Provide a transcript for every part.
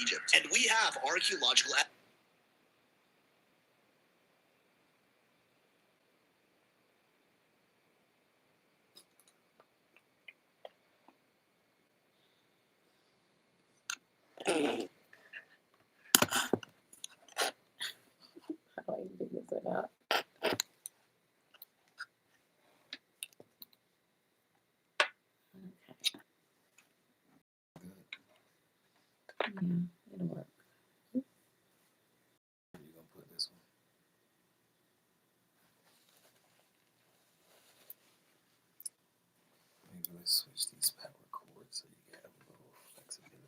Egypt. And we have archaeological How do I figure that out? Yeah, it'll work. You're gonna put this one. Maybe let's switch these power cords so you can have a little flexibility.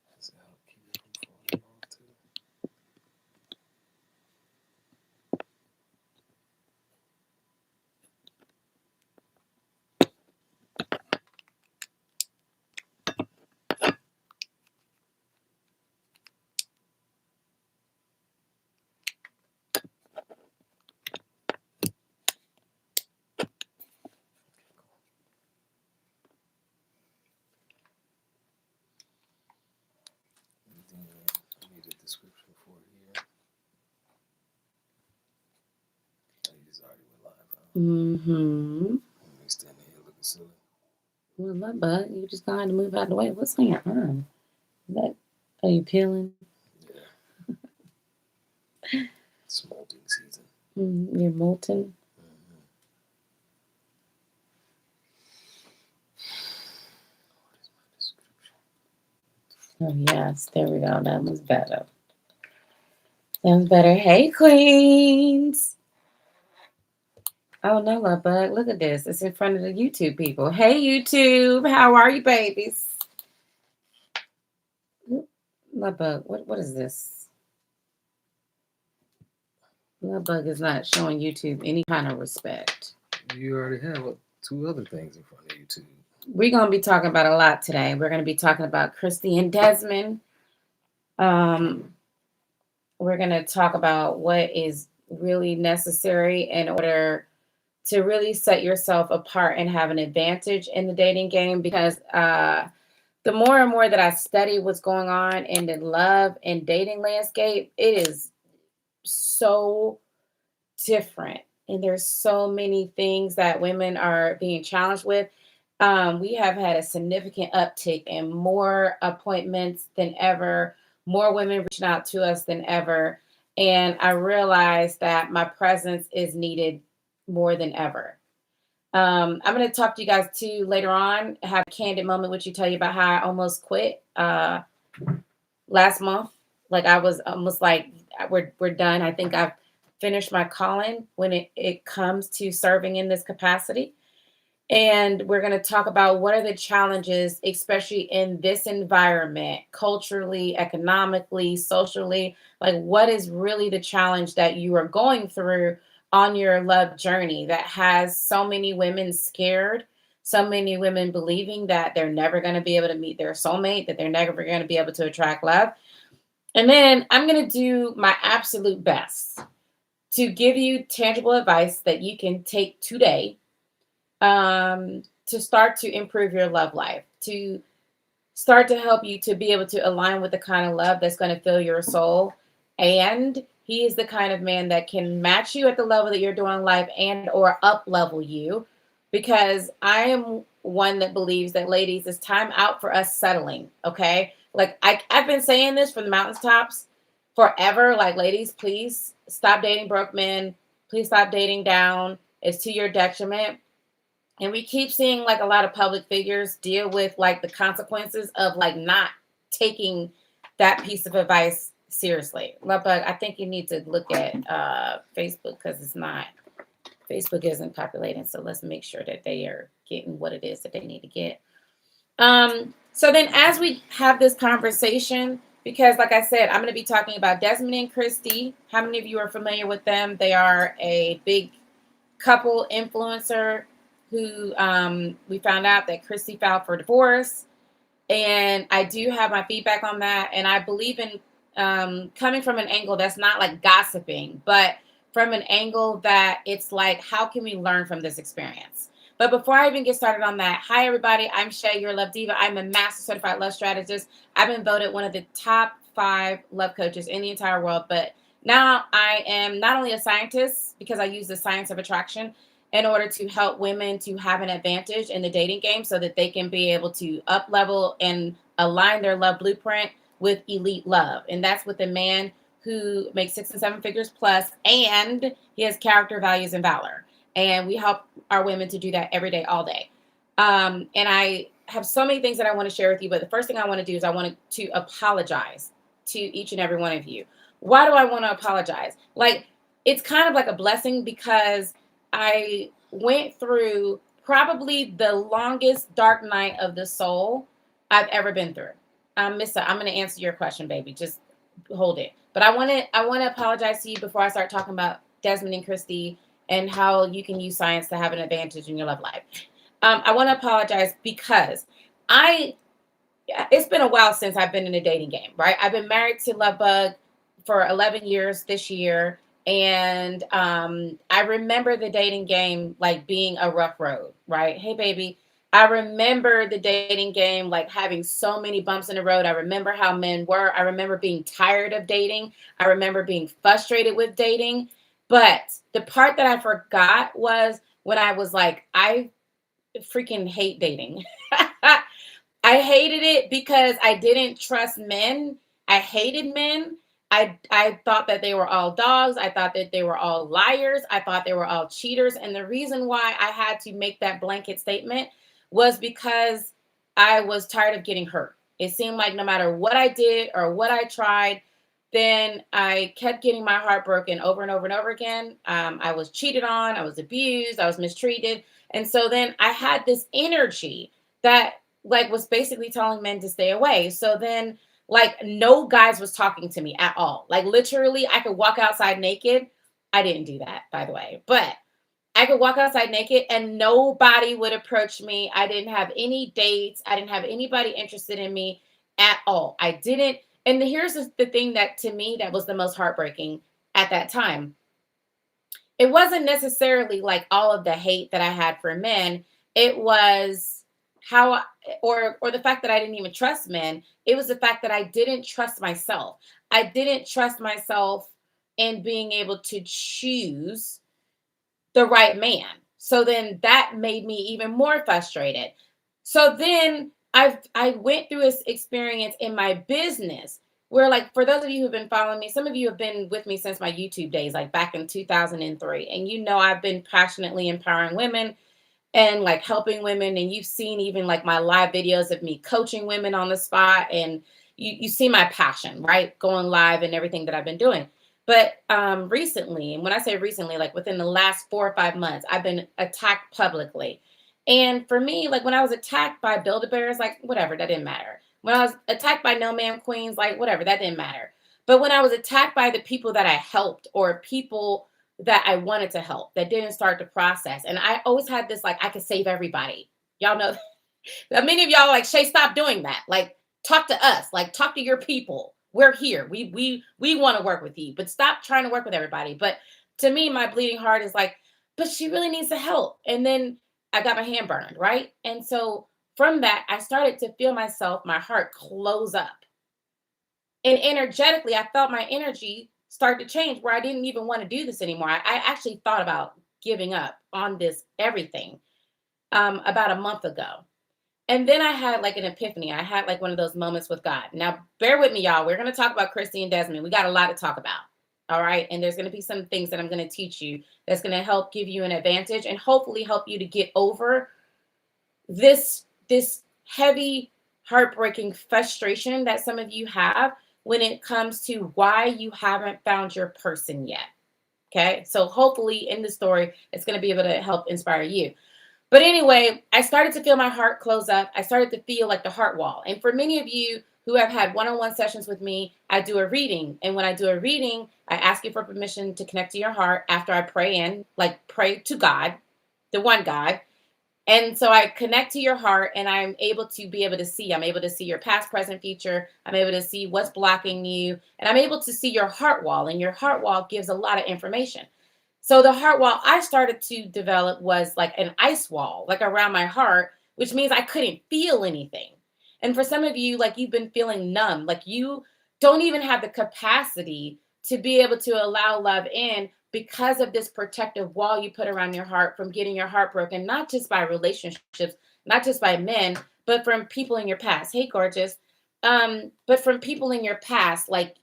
That's how to keep it from falling off too. I need a description for it here. He's already went live. Huh? Mm-hmm. He's standing here looking silly. Well, love bug, you just gonna have to move out of the way. What's on your arm? Are you peeling? Yeah. It's molting season. You're molten. Oh, yes. There we go. That was better. Sounds better. Hey, queens. Oh, no, love bug. Look at this. It's in front of the YouTube people. Hey, YouTube. How are you, babies? Love bug. What is this? Love bug is not showing YouTube any kind of respect. You already have 2 other things in front of you, too. We're going to be talking about a lot today. We're going to be talking about Christy and Desmond. We're going to talk about what is really necessary in order to really set yourself apart and have an advantage in the dating game, because the more and more that I study what's going on in the love and dating landscape, it is so different. And there's so many things that women are being challenged with. We have had a significant uptick in more appointments than ever, more women reaching out to us than ever. And I realized that my presence is needed more than ever. I'm going to talk to you guys too later on, have a candid moment with you, tell you about how I almost quit last month. Like I was almost like, we're done. I think I've finished my calling when it comes to serving in this capacity. And we're going to talk about what are the challenges, especially in this environment, culturally, economically, socially, like what is really the challenge that you are going through on your love journey that has so many women scared, so many women believing that they're never going to be able to meet their soulmate, that they're never going to be able to attract love. And then I'm going to do my absolute best to give you tangible advice that you can take today to start to improve your love life, to start to help you to be able to align with the kind of love that's going to fill your soul. And he is the kind of man that can match you at the level that you're doing life and or up level you, because I am one that believes that, ladies, it's time out for us settling. Okay. Like I've been saying this from the mountaintops forever. Like, ladies, please stop dating broke men. Please stop dating down. It's to your detriment. And we keep seeing like a lot of public figures deal with like the consequences of like not taking that piece of advice seriously. But I think you need to look at Facebook, because Facebook isn't populating. So let's make sure that they are getting what it is that they need to get. So then as we have this conversation, because like I said, I'm going to be talking about Desmond and Christy. How many of you are familiar with them? They are a big couple influencer who we found out that Christy filed for divorce. And I do have my feedback on that. And I believe in coming from an angle that's not like gossiping, but from an angle that it's like, how can we learn from this experience? But before I even get started on that, hi everybody, I'm Shay Your Love Diva. I'm a Master Certified Love Strategist. I've been voted one of the top 5 love coaches in the entire world, but now I am not only a scientist because I use the science of attraction in order to help women to have an advantage in the dating game so that they can be able to up level and align their love blueprint with elite love. And that's with a man who makes 6 and 7 figures plus, and he has character, values, and valor. And we help our women to do that every day, all day. And I have so many things that I want to share with you. But the first thing I want to do is I want to apologize to each and every one of you. Why do I want to apologize? Like, it's kind of like a blessing because I went through probably the longest dark night of the soul I've ever been through. Missa, I'm going to answer your question, baby. Just hold it. But I want to apologize to you before I start talking about Desmond and Christy and how you can use science to have an advantage in your love life. I want to apologize because it's been a while since I've been in a dating game, right? I've been married to Lovebug for 11 years this year. And I remember the dating game like being a rough road, right? Hey, baby. I remember the dating game like having so many bumps in the road. I remember how men were. I remember being tired of dating. I remember being frustrated with dating. But the part that I forgot was when I was like, I freaking hate dating. I hated it because I didn't trust men. I hated men. I thought that they were all dogs. I thought that they were all liars. I thought they were all cheaters. And the reason why I had to make that blanket statement was because I was tired of getting hurt. It seemed like no matter what I did or what I tried, then I kept getting my heart broken over and over and over again. I was cheated on. I was abused. I was mistreated. And so then I had this energy that like was basically telling men to stay away. So then like no guys was talking to me at all. Like literally I could walk outside naked. I didn't do that, by the way, but I could walk outside naked and nobody would approach me. I didn't have any dates. I didn't have anybody interested in me at all. I didn't. And here's the thing that to me that was the most heartbreaking at that time. It wasn't necessarily like all of the hate that I had for men. It was how or the fact that I didn't even trust men. It was the fact that I didn't trust myself. I didn't trust myself in being able to choose the right man. So then that made me even more frustrated. So then I went through this experience in my business where like for those of you who've been following me, some of you have been with me since my YouTube days, like back in 2003. And you know I've been passionately empowering women and like helping women. And you've seen even like my live videos of me coaching women on the spot. And you see my passion, right? Going live and everything that I've been doing. But recently, and when I say recently, like within the last 4 or 5 months, I've been attacked publicly. And for me, like when I was attacked by Build-A-Bears, like whatever, that didn't matter. When I was attacked by No Man Queens, like whatever, that didn't matter. But when I was attacked by the people that I helped or people that I wanted to help that didn't start the process. And I always had this, like, I could save everybody. Y'all know, many of y'all are like, Shay, stop doing that. Like, talk to us, like, talk to your people. We're here. We want to work with you, but stop trying to work with everybody. But to me, my bleeding heart is like, but she really needs the help. And then I got my hand burned, right? And so from that, I started to feel myself, my heart close up. And energetically, I felt my energy start to change where I didn't even want to do this anymore. I actually thought about giving up on this everything about a month ago. And then I had like an epiphany. I had like one of those moments with God. Now, bear with me, y'all. We're going to talk about Christy and Desmond. We got a lot to talk about. All right. And there's going to be some things that I'm going to teach you that's going to help give you an advantage and hopefully help you to get over this heavy, heartbreaking frustration that some of you have when it comes to why you haven't found your person yet. Okay. So hopefully in the story, it's going to be able to help inspire you. But anyway, I started to feel my heart close up. I started to feel like the heart wall. And for many of you who have had one-on-one sessions with me, I do a reading. And when I do a reading, I ask you for permission to connect to your heart after I pray to God, the one God. And so I connect to your heart and I'm able to see. I'm able to see your past, present, future. I'm able to see what's blocking you. And I'm able to see your heart wall. And your heart wall gives a lot of information. So the heart wall I started to develop was like an ice wall, like around my heart, which means I couldn't feel anything. And for some of you, like you've been feeling numb, like you don't even have the capacity to be able to allow love in because of this protective wall you put around your heart from getting your heart broken, not just by relationships, not just by men, but from people in your past. Hey, gorgeous. But from people in your past, like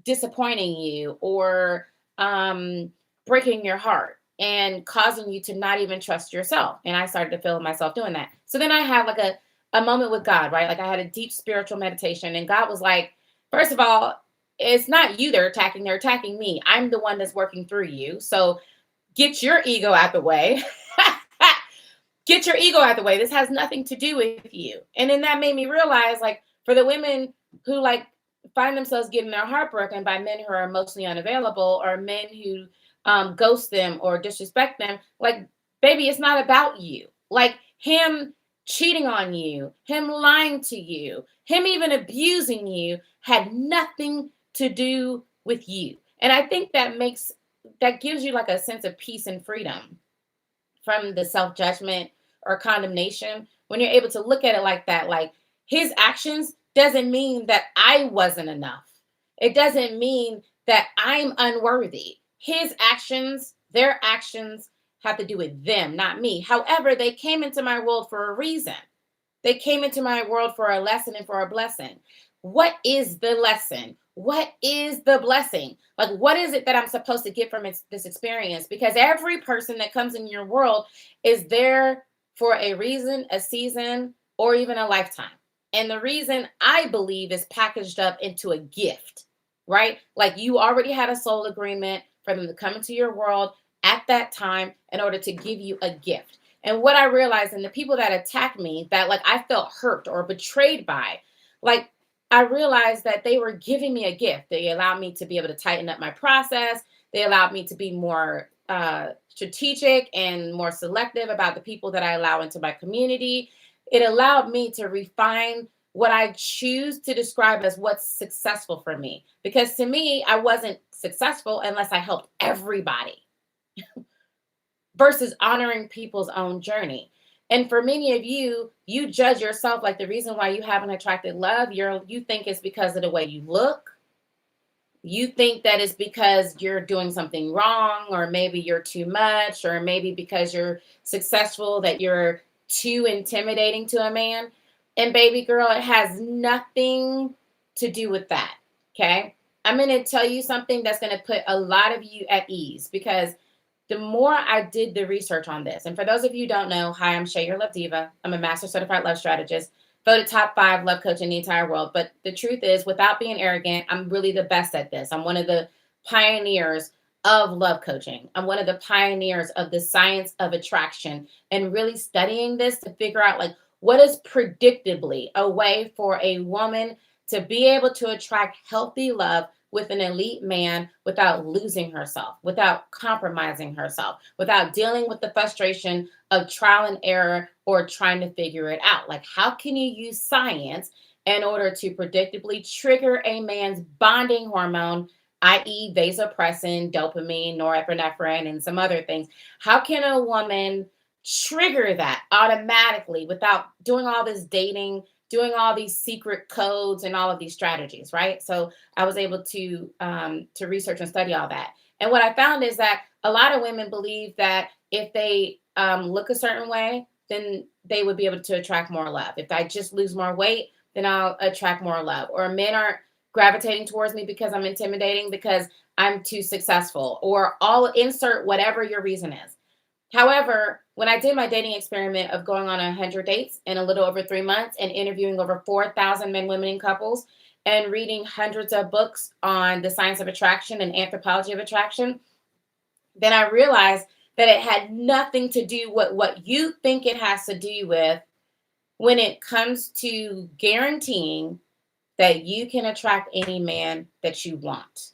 disappointing you or breaking your heart and causing you to not even trust yourself. And I started to feel myself doing that. So then I had like a moment with God, right? Like I had a deep spiritual meditation, and God was like, first of all, it's not you they're attacking me. I'm the one that's working through you. So get your ego out the way. Get your ego out the way. This has nothing to do with you. And then that made me realize, like, for the women who like find themselves getting their heart broken by men who are emotionally unavailable or men who ghost them or disrespect them, like, baby, it's not about you. Like him cheating on you, him lying to you, him even abusing you had nothing to do with you. And I think that gives you like a sense of peace and freedom from the self-judgment or condemnation when you're able to look at it like that. Like his actions doesn't mean that I wasn't enough. It doesn't mean that I'm unworthy. His actions, their actions have to do with them, not me. However, they came into my world for a reason. They came into my world for a lesson and for a blessing. What is the lesson? What is the blessing? Like, what is it that I'm supposed to get from this experience? Because every person that comes in your world is there for a reason, a season, or even a lifetime. And the reason, I believe, is packaged up into a gift, right? Like you already had a soul agreement for them to come into your world at that time in order to give you a gift. And what I realized, and the people that attacked me, that like I felt hurt or betrayed by, like I realized that they were giving me a gift. They allowed me to be able to tighten up my process. They allowed me to be more strategic and more selective about the people that I allow into my community. It allowed me to refine what I choose to describe as what's successful for me. Because to me, I wasn't successful unless I helped everybody versus honoring people's own journey. And for many of you, you judge yourself like the reason why you haven't attracted love, you think it's because of the way you look. You think that it's because you're doing something wrong, or maybe you're too much, or maybe because you're successful that you're too intimidating to a man. And baby girl, it has nothing to do with that. Okay. I'm going to tell you something that's going to put a lot of you at ease, because the more I did the research on this, and for those of you who don't know, hi, I'm Shay Your Love Diva. I'm a Master Certified Love Strategist, voted top 5 love coach in the entire world. But the truth is, without being arrogant, I'm really the best at this. I'm one of the pioneers of love coaching. I'm one of the pioneers of the science of attraction and really studying this to figure out like what is predictably a way for a woman to be able to attract healthy love with an elite man without losing herself, without compromising herself, without dealing with the frustration of trial and error or trying to figure it out. Like, how can you use science in order to predictably trigger a man's bonding hormone, i.e. vasopressin, dopamine, norepinephrine, and some other things? How can a woman trigger that automatically without doing all this dating, doing all these secret codes and all of these strategies, right? So I was able to research and study all that. And what I found is that a lot of women believe that if they look a certain way, then they would be able to attract more love. If I just lose more weight, then I'll attract more love. Or men aren't gravitating towards me because I'm intimidating, because I'm too successful, or all insert whatever your reason is. However, when I did my dating experiment of going on 100 dates in a little over 3 months and interviewing over 4,000 men, women, and couples, and reading hundreds of books on the science of attraction and anthropology of attraction, then I realized that it had nothing to do with what you think it has to do with when it comes to guaranteeing that you can attract any man that you want.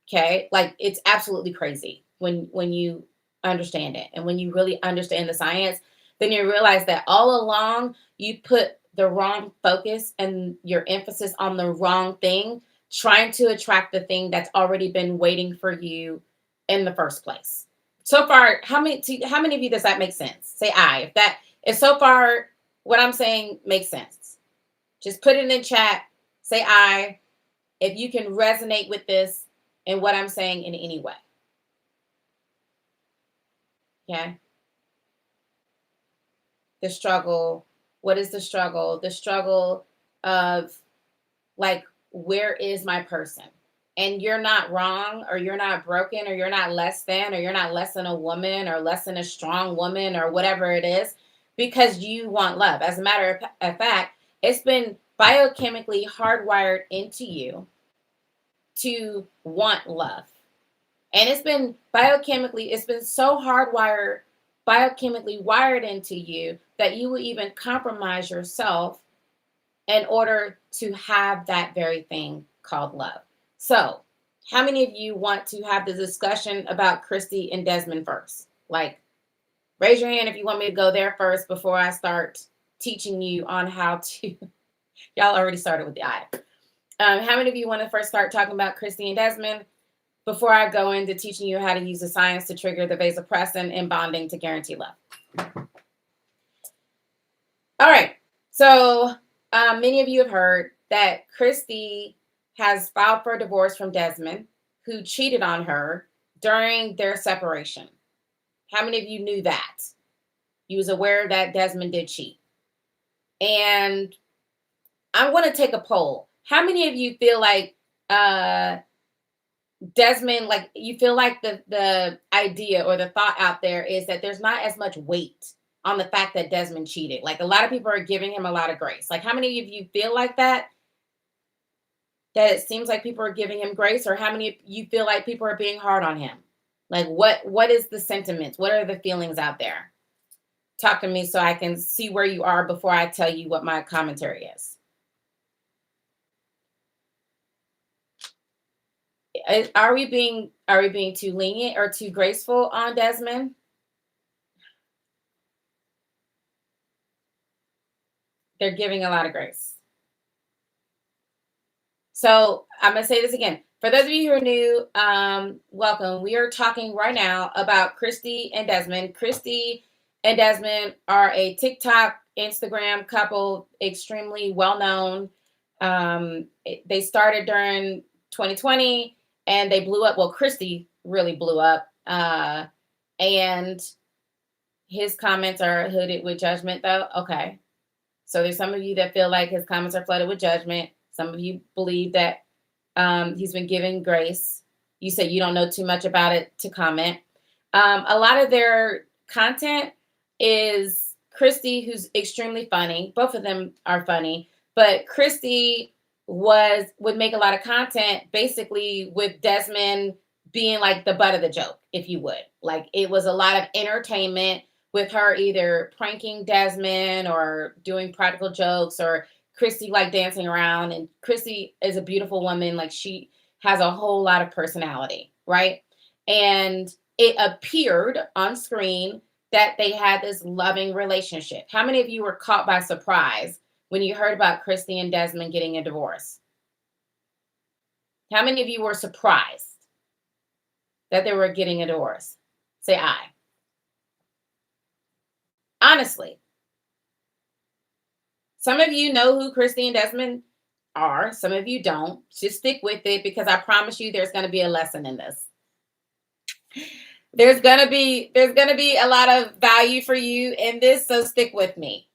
Okay? Like, it's absolutely crazy when you understand it. And when you really understand the science, then you realize that all along you put the wrong focus and your emphasis on the wrong thing, trying to attract the thing that's already been waiting for you in the first place. So far, how many of you does that make sense? Say I. If so far what I'm saying makes sense, just put it in chat. Say I if you can resonate with this and what I'm saying in any way. Okay. The struggle. What is the struggle? The struggle of like, where is my person? And you're not wrong, or you're not broken, or you're not less than, or you're not less than a woman, or less than a strong woman, or whatever it is, because you want love. As a matter of fact, it's been biochemically hardwired into you to want love. And it's been so biochemically wired into you that you will even compromise yourself in order to have that very thing called love. So, how many of you want to have the discussion about Christy and Desmond first? Like, raise your hand if you want me to go there first before I start teaching you on how to. Y'all already started with the I. How many of you want to first start talking about Christy and Desmond before I go into teaching you how to use the science to trigger the vasopressin and bonding to guarantee love? All right. So many of you have heard that Christy has filed for divorce from Desmond, who cheated on her during their separation. How many of you knew that? You was aware that Desmond did cheat. And I want to take a poll. How many of you feel like Desmond, like you feel like the idea or the thought out there is that there's not as much weight on the fact that Desmond cheated? Like, a lot of people are giving him a lot of grace. Like, how many of you feel like that? That it seems like people are giving him grace, or how many of you feel like people are being hard on him? Like, what is the sentiments? What are the feelings out there? Talk to me so I can see where you are before I tell you what my commentary is. Are we being too lenient or too graceful on Desmond? They're giving a lot of grace. So I'm going to say this again. For those of you who are new, welcome. We are talking right now about Christy and Desmond. Christy and Desmond are a TikTok, Instagram couple, extremely well-known. They started during 2020 and they blew up. Well, Christy really blew up. And his comments are hooded with judgment, though. Okay. So there's some of you that feel like his comments are flooded with judgment. Some of you believe that he's been given grace. You say you don't know too much about it to comment. A lot of their content is Christy, who's extremely funny. Both of them are funny, but Christy would make a lot of content basically with Desmond being like the butt of the joke, if you would. Like, it was a lot of entertainment with her either pranking Desmond or doing practical jokes, or Christy like dancing around. And Christy is a beautiful woman. Like, she has a whole lot of personality, right? And it appeared on screen that they had this loving relationship. How many of you were caught by surprise when you heard about Christy and Desmond getting a divorce? How many of you were surprised that they were getting a divorce? Say I. Honestly. Some of you know who Christy and Desmond are. Some of you don't. Just stick with it, because I promise you there's going to be a lesson in this. There's going to be a lot of value for you in this, so stick with me.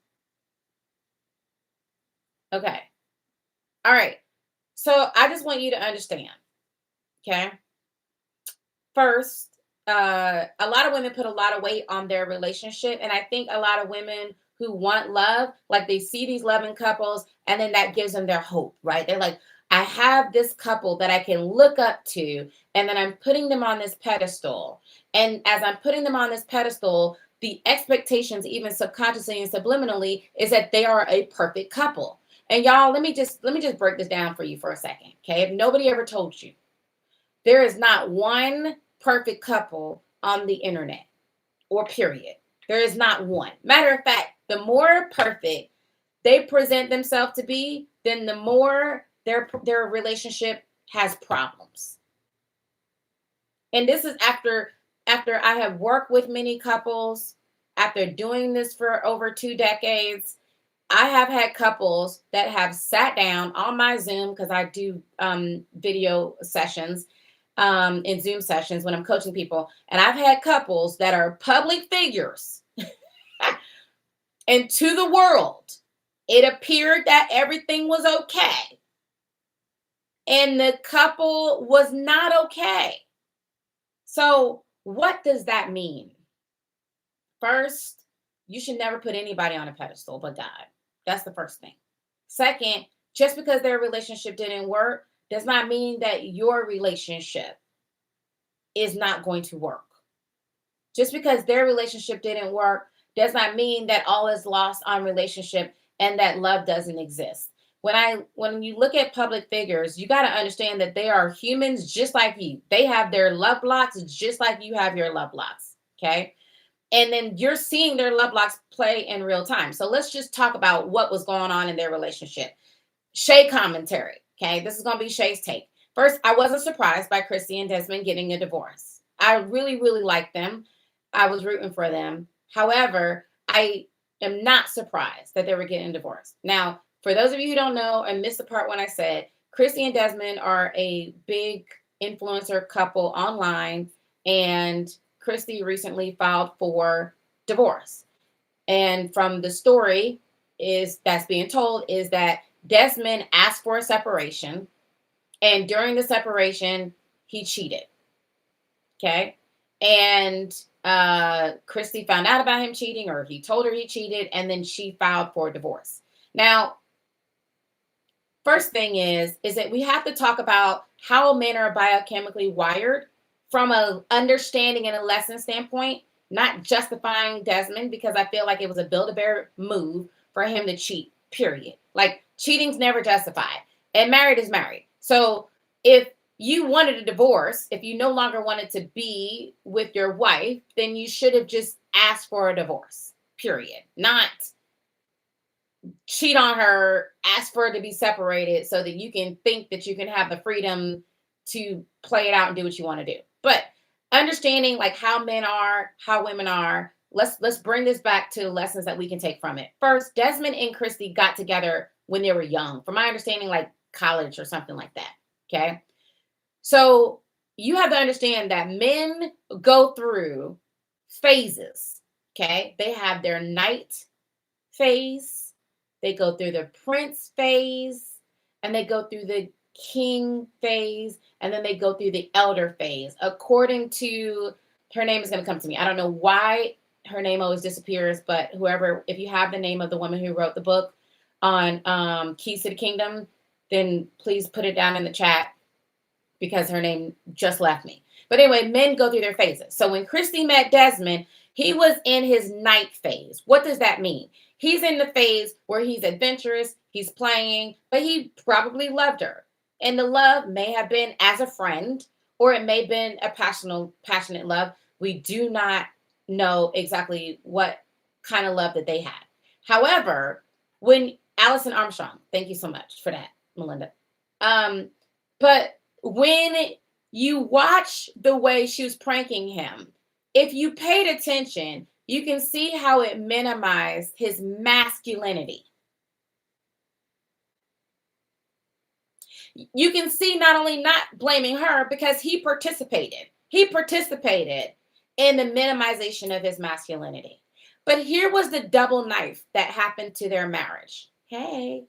Okay. All right. So I just want you to understand, okay? First, a lot of women put a lot of weight on their relationship, and I think a lot of women who want love, like, they see these loving couples and then that gives them their hope, right? They're like, I have this couple that I can look up to, and then I'm putting them on this pedestal. And as I'm putting them on this pedestal, the expectations, even subconsciously and subliminally, is that they are a perfect couple. And y'all, let me just break this down for you for a second, okay? If nobody ever told you, there is not one perfect couple on the internet, or period. There is not one. Matter of fact, the more perfect they present themselves to be, then the more their relationship has problems. And this is after I have worked with many couples, after doing this for over 2 decades. I have had couples that have sat down on my Zoom, because I do video sessions in Zoom sessions when I'm coaching people. And I've had couples that are public figures. And to the world, it appeared that everything was okay. And the couple was not okay. So what does that mean? First, you should never put anybody on a pedestal but God. That's the first thing. Second, just because their relationship didn't work does not mean that your relationship is not going to work. Just because their relationship didn't work does not mean that all is lost on relationship and that love doesn't exist. When you look at public figures, you got to understand that they are humans just like you. They have their love blocks just like you have your love blocks. Okay. And then you're seeing their love blocks play in real time. So let's just talk about what was going on in their relationship. Shay commentary. Okay. This is going to be Shay's take. First, I wasn't surprised by Christy and Desmond getting a divorce. I really, really liked them. I was rooting for them. However, I am not surprised that they were getting divorced. Now, for those of you who don't know and missed the part when I said, Christy and Desmond are a big influencer couple online, and Christy recently filed for divorce. And from the story that's being told is that Desmond asked for a separation, and during the separation, he cheated. Okay. And Christy found out about him cheating, or he told her he cheated, and then she filed for divorce. Now, first thing is that we have to talk about how men are biochemically wired from an understanding and a lesson standpoint, not justifying Desmond, because I feel like it was a Build-A-Bear move for him to cheat, period. Like, cheating's never justified, and married is married. So if you wanted a divorce, if you no longer wanted to be with your wife, then you should have just asked for a divorce, period. Not cheat on her, ask for her to be separated so that you can think that you can have the freedom to play it out and do what you want to do. But understanding like how men are, how women are, let's bring this back to lessons that we can take from it. First, Desmond and Christy got together when they were young, from my understanding, like college or something like that. Okay. So you have to understand that men go through phases. Okay. They have their knight phase, they go through the prince phase, and they go through the king phase, and then they go through the elder phase. According to, her name is going to come to me. I don't know why her name always disappears, but whoever, if you have the name of the woman who wrote the book on Keys to the Kingdom, then please put it down in the chat, because her name just left me. But anyway, men go through their phases. So when Christy met Desmond, he was in his knight phase. What does that mean? He's in the phase where he's adventurous, he's playing, but he probably loved her. And the love may have been as a friend, or it may have been a passionate love. We do not know exactly what kind of love that they had. However, when Allison Armstrong, thank you so much for that, Melinda. But when you watch the way she was pranking him, if you paid attention, you can see how it minimized his masculinity. You can see not only not blaming her, because he participated in the minimization of his masculinity. But here was the double knife that happened to their marriage. Hey,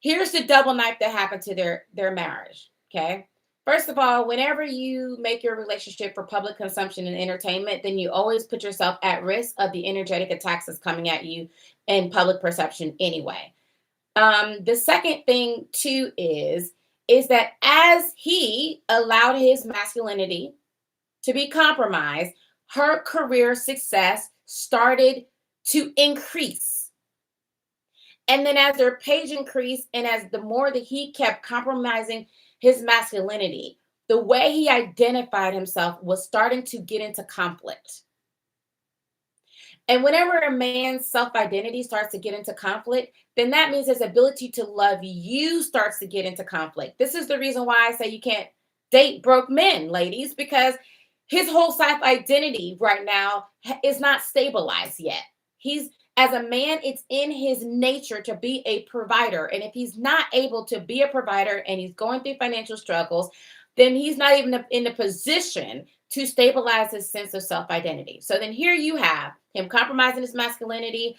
here's the double knife that happened to their marriage. Okay. First of all, whenever you make your relationship for public consumption and entertainment, then you always put yourself at risk of the energetic attacks that's coming at you in public perception anyway. The second thing too is that as he allowed his masculinity to be compromised, her career success started to increase. And then as their page increased, and as the more that he kept compromising his masculinity, the way he identified himself was starting to get into conflict. And whenever a man's self-identity starts to get into conflict, then that means his ability to love you starts to get into conflict. This is the reason why I say you can't date broke men, ladies, because his whole self-identity right now is not stabilized yet. He's As a man, it's in his nature to be a provider. And if he's not able to be a provider and he's going through financial struggles, then he's not even in the position to stabilize his sense of self-identity. So then here you have him compromising his masculinity.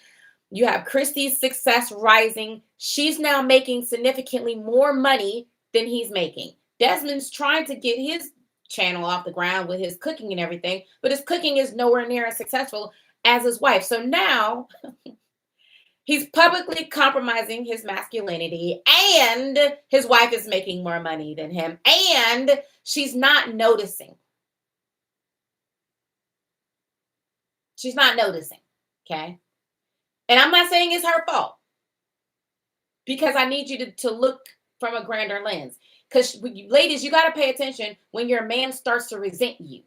You have Christy's success rising. She's now making significantly more money than he's making. Desmond's trying to get his channel off the ground with his cooking and everything, but his cooking is nowhere near as successful as his wife. So now he's publicly compromising his masculinity, and his wife is making more money than him, and she's not noticing. She's not noticing, okay? And I'm not saying it's her fault, because I need you to look from a grander lens. Because ladies, you got to pay attention when your man starts to resent you.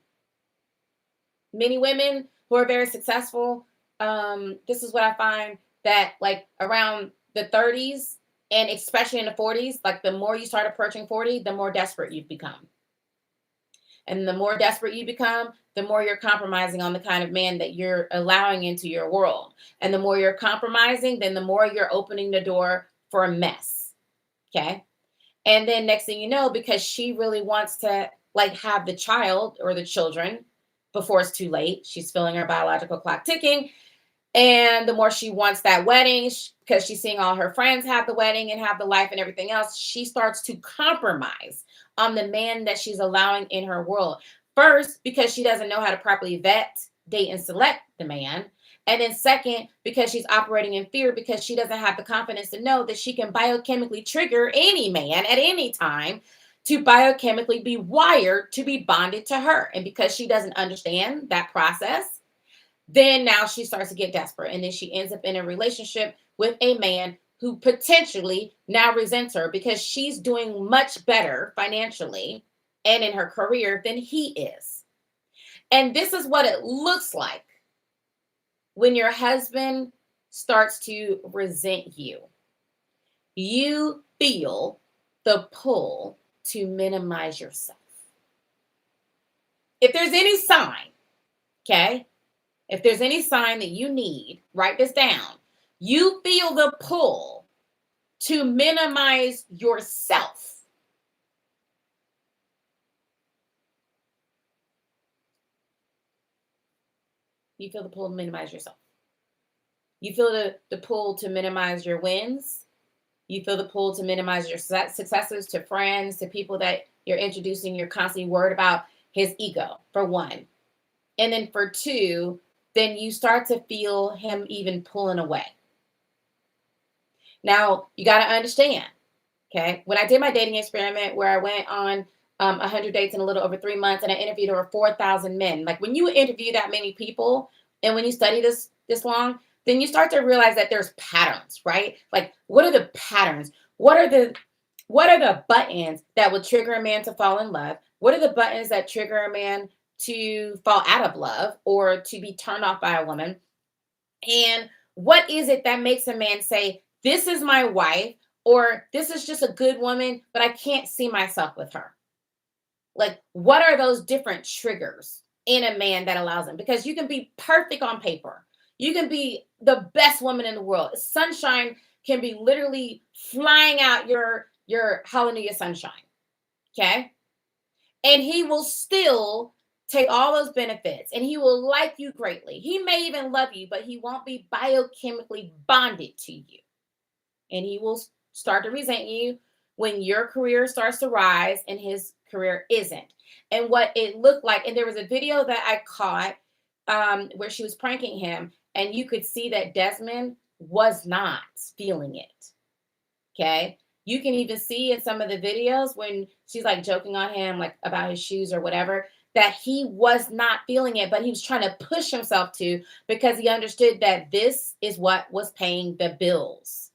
Many women who are very successful, this is what I find, that like around the 30s and especially in the 40s, like the more you start approaching 40, the more desperate you become. And the more desperate you become, the more you're compromising on the kind of man that you're allowing into your world. And the more you're compromising, then the more you're opening the door for a mess. Okay. And then next thing you know, because she really wants to like have the child or the children before it's too late, she's feeling her biological clock ticking. And the more she wants that wedding, because she's seeing all her friends have the wedding and have the life and everything else, she starts to compromise on the man that she's allowing in her world. First, because she doesn't know how to properly vet, date, and select the man. And then second, because she's operating in fear, because she doesn't have the confidence to know that she can biochemically trigger any man at any time to biochemically be wired to be bonded to her. And because she doesn't understand that process, then now she starts to get desperate. And then she ends up in a relationship with a man who potentially now resents her because she's doing much better financially and in her career than he is. And this is what it looks like when your husband starts to resent you. You feel the pull to minimize yourself. If there's any sign, okay, if there's any sign that you need, write this down. You feel the pull to minimize yourself. You feel the pull to minimize yourself. You feel the pull to minimize your wins. You feel the pull to minimize your successes to friends, to people that you're introducing. You're constantly worried about his ego, for one. And then for two, then you start to feel him even pulling away. Now, you got to understand, okay? When I did my dating experiment where I went on 100 dates in a little over 3 months and I interviewed over 4,000 men. Like when you interview that many people and when you study this long, then you start to realize that there's patterns, right? Like what are the patterns? What are the buttons that would trigger a man to fall in love? What are the buttons that trigger a man to fall out of love or to be turned off by a woman? And what is it that makes a man say, this is my wife, or this is just a good woman, but I can't see myself with her? Like, what are those different triggers in a man that allows him? Because you can be perfect on paper. You can be the best woman in the world. Sunshine can be literally flying out your hallelujah sunshine. Okay. And he will still take all those benefits and he will like you greatly. He may even love you, but he won't be biochemically bonded to you. And he will start to resent you when your career starts to rise and his career isn't. And what it looked like, and there was a video that I caught where she was pranking him, and you could see that Desmond was not feeling it. Okay. You can even see in some of the videos when she's like joking on him, like about his shoes or whatever, that he was not feeling it, but he was trying to push himself to, because he understood that this is what was paying the bills.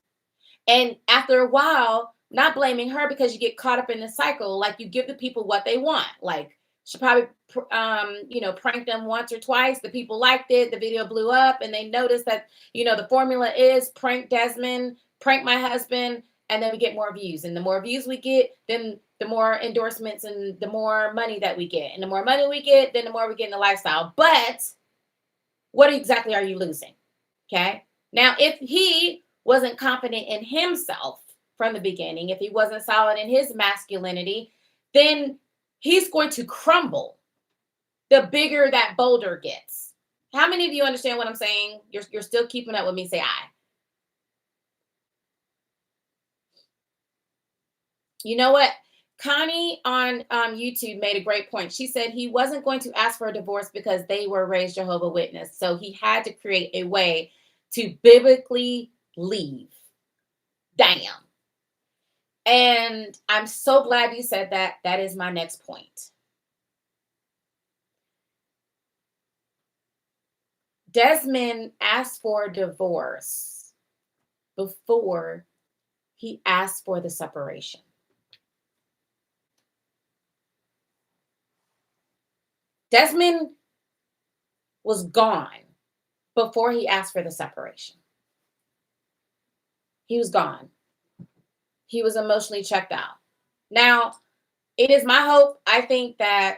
And after a while, not blaming her, because you get caught up in the cycle, like you give the people what they want. Like She probably, pranked them once or twice. The people liked it. The video blew up, and they noticed that, the formula is prank Desmond, prank my husband, and then we get more views. And the more views we get, then the more endorsements and the more money that we get. And the more money we get, then the more we get in the lifestyle. But what exactly are you losing? Okay. Now, if he wasn't confident in himself from the beginning, if he wasn't solid in his masculinity, then he's going to crumble the bigger that boulder gets. How many of you understand what I'm saying? You're still keeping up with me. Say aye. You know what? Connie on YouTube made a great point. She said he wasn't going to ask for a divorce because they were raised Jehovah Witness. So he had to create a way to biblically leave. Damn. And I'm so glad you said that. That is my next point. Desmond asked for a divorce before he asked for the separation. Desmond was gone before he asked for the separation. He was gone. He was emotionally checked out. Now, it is my hope. I think that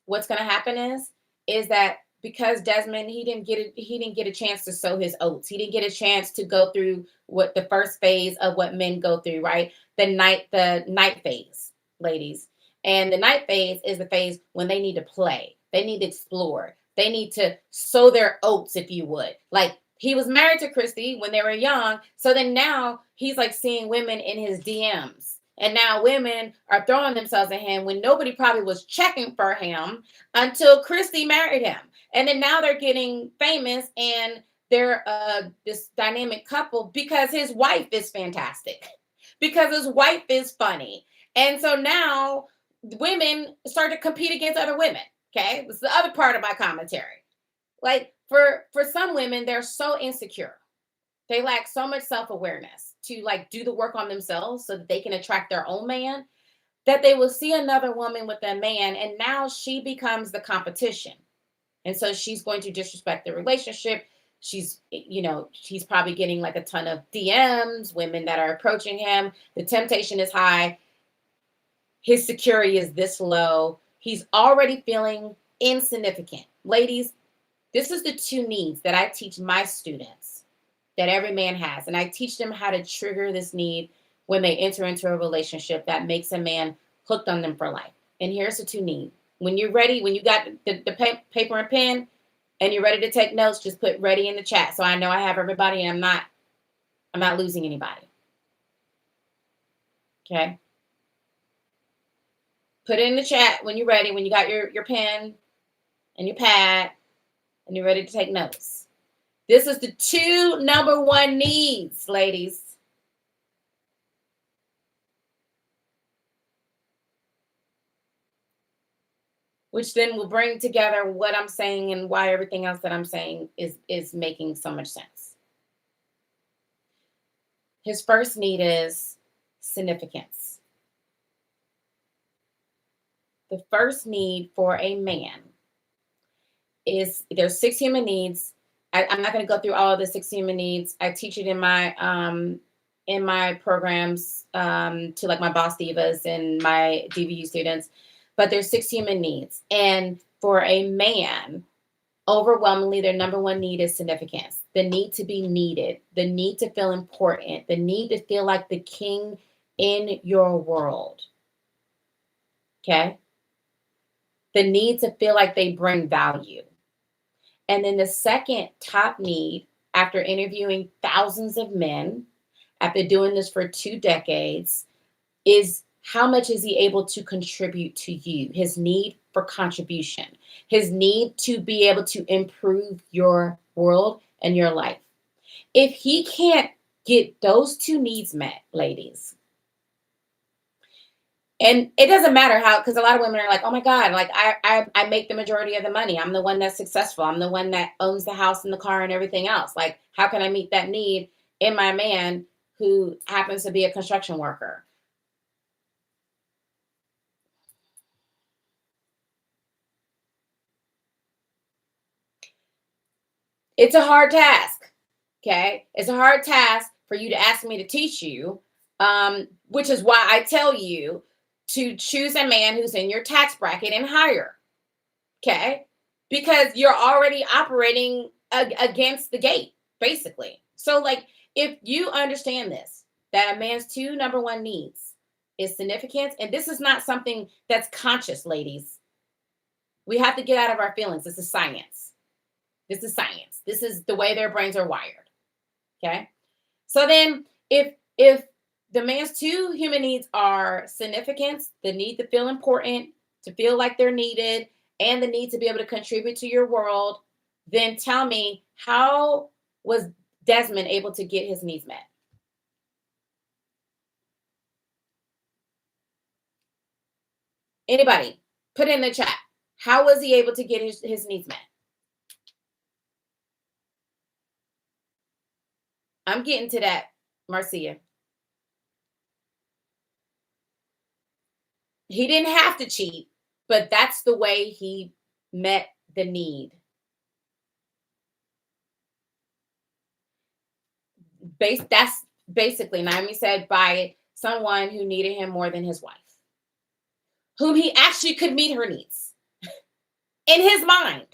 what's going to happen is that because Desmond, he didn't get a chance to sow his oats. He didn't get a chance to go through what the first phase of what men go through, right? The night phase, ladies. And the night phase is the phase when they need to play. They need to explore. They need to sow their oats, if you would. Like, he was married to Christy when they were young. So then now he's like seeing women in his DMs. And now women are throwing themselves at him when nobody probably was checking for him until Christy married him. And then now they're getting famous and they're this dynamic couple because his wife is fantastic, because his wife is funny. And so now women start to compete against other women. Okay. This is the other part of my commentary. Like for some women, they're so insecure. They lack so much self-awareness to like do the work on themselves so that they can attract their own man, that they will see another woman with a man and now she becomes the competition. And so she's going to disrespect the relationship. She's probably getting like a ton of DMs, women that are approaching him. The temptation is high. His security is this low. He's already feeling insignificant. Ladies, this is the 2 needs that I teach my students that every man has. And I teach them how to trigger this need when they enter into a relationship that makes a man hooked on them for life. And here's the 2 needs. When you're ready, when you got the paper and pen and you're ready to take notes, just put ready in the chat. So I know I have everybody and I'm not losing anybody. Okay. Put it in the chat when you're ready, when you got your pen and your pad and you're ready to take notes. This is the 2 number 1 needs, ladies. Which then will bring together what I'm saying and why everything else that I'm saying is making so much sense. His first need is significance. The first need for a man is, there's 6 human needs. I'm not going to go through all of the 6 human needs. I teach it in my programs to like my boss divas and my DVU students. But there's 6 human needs. And for a man, overwhelmingly, their number 1 need is significance. The need to be needed, the need to feel important, the need to feel like the king in your world. Okay? The need to feel like they bring value. And then the second top need, after interviewing thousands of men, after doing this for 2 decades, is how much is he able to contribute to you? His need for contribution, his need to be able to improve your world and your life. If he can't get those 2 needs met, ladies, and it doesn't matter how, because a lot of women are like, oh my God, like I make the majority of the money. I'm the one that's successful. I'm the one that owns the house and the car and everything else. Like, how can I meet that need in my man who happens to be a construction worker? It's a hard task. Okay. It's a hard task for you to ask me to teach you, which is why I tell you to choose a man who's in your tax bracket and higher. Okay. Because you're already operating against the gate, basically. So, like, if you understand this, that a man's two number one needs is significance, and this is not something that's conscious, ladies. We have to get out of our feelings. This is science. This is science. This is the way their brains are wired. Okay. So then if the man's two human needs are significance, the need to feel important, to feel like they're needed, and the need to be able to contribute to your world, then tell me, how was Desmond able to get his needs met? Anybody, put in the chat. How was he able to get his needs met? I'm getting to that, Marcia. He didn't have to cheat, but that's the way he met the need. That's basically, Naomi said, by someone who needed him more than his wife, whom he actually could meet her needs in his mind.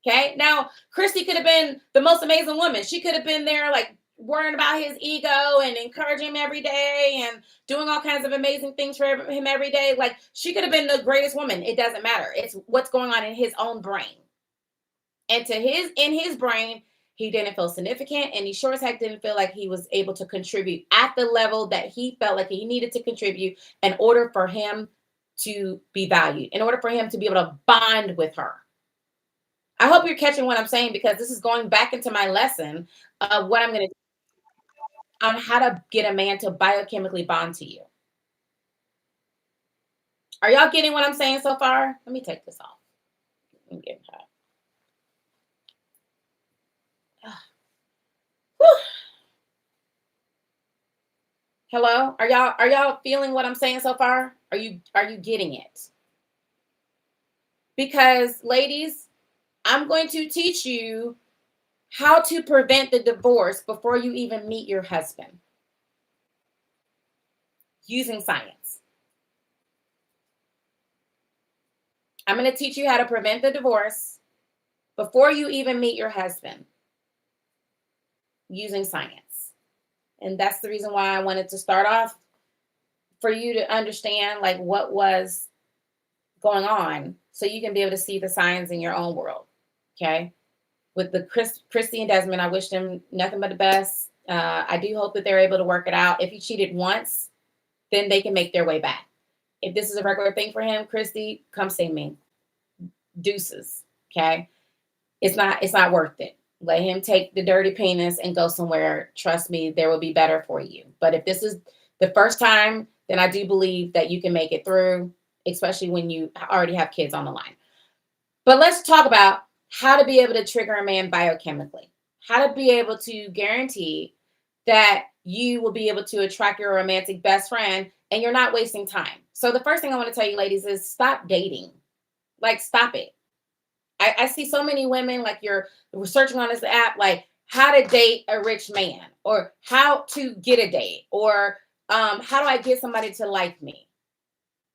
Okay. Now, Christy could have been the most amazing woman. She could have been there, like, worrying about his ego and encouraging him every day and doing all kinds of amazing things for him every day. Like, she could have been the greatest woman. It doesn't matter. It's what's going on in his own brain. And in his brain, he didn't feel significant, and he sure as heck didn't feel like he was able to contribute at the level that he felt like he needed to contribute in order for him to be valued, in order for him to be able to bond with her. I hope you're catching what I'm saying, because this is going back into my lesson of what I'm going to do on how to get a man to biochemically bond to you. Are y'all getting what I'm saying so far? Let me take this off. I'm getting hot. Hello? Are y'all feeling what I'm saying so far? Are you getting it? Because, ladies, I'm going to teach you how to prevent the divorce before you even meet your husband, using science. I'm going to teach you how to prevent the divorce before you even meet your husband, using science. And that's the reason why I wanted to start off, for you to understand, like, what was going on, so you can be able to see the signs in your own world. Okay. With the Christy and Desmond, I wish them nothing but the best. I do hope that they're able to work it out. If he cheated once, then they can make their way back. If this is a regular thing for him, Christy, come see me. Deuces. Okay. It's not worth it. Let him take the dirty penis and go somewhere. Trust me, there will be better for you. But if this is the first time, then I do believe that you can make it through, especially when you already have kids on the line. But let's talk about how to be able to trigger a man biochemically, how to be able to guarantee that you will be able to attract your romantic best friend and you're not wasting time. So the first thing I want to tell you, ladies, is stop dating. Like, stop it. I see so many women, like, you're searching on this app, like, how to date a rich man, or how to get a date, or how do I get somebody to like me?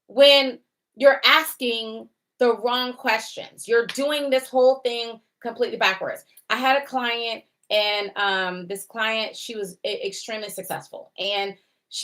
When you're asking the wrong questions, you're doing this whole thing completely backwards. I had a client, and this client, she was extremely successful. And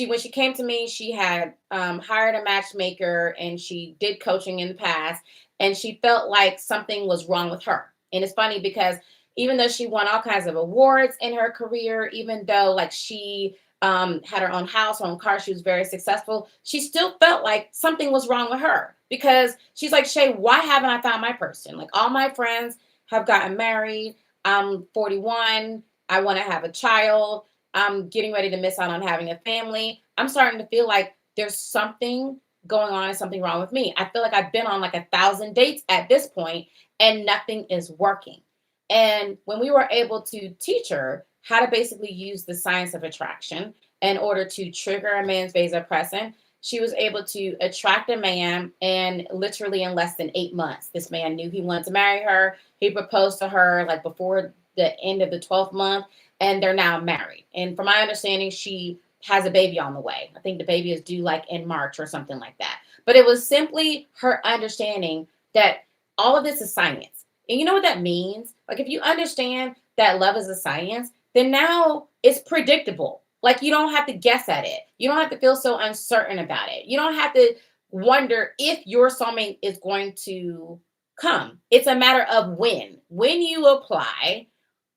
when she came to me, she had hired a matchmaker, and she did coaching in the past, and she felt like something was wrong with her. And it's funny, because even though she won all kinds of awards in her career, even though, like, she had her own house, her own car, she was very successful, she still felt like something was wrong with her, because she's like, Shay, why haven't I found my person? Like, all my friends have gotten married. I'm 41. I want to have a child. I'm getting ready to miss out on having a family. I'm starting to feel like there's something going on and something wrong with me. I feel like I've been on like 1,000 dates at this point and nothing is working. And when we were able to teach her how to basically use the science of attraction in order to trigger a man's vasopressin, she was able to attract a man, and literally in less than 8 months, this man knew he wanted to marry her. He proposed to her like before the end of the 12th month, and they're now married. And from my understanding, she has a baby on the way. I think the baby is due like in March or something like that. But it was simply her understanding that all of this is science. And you know what that means? Like if you understand that love is a science, then now it's predictable. Like you don't have to guess at it. You don't have to feel so uncertain about it. You don't have to wonder if your soulmate is going to come. It's a matter of when. When you apply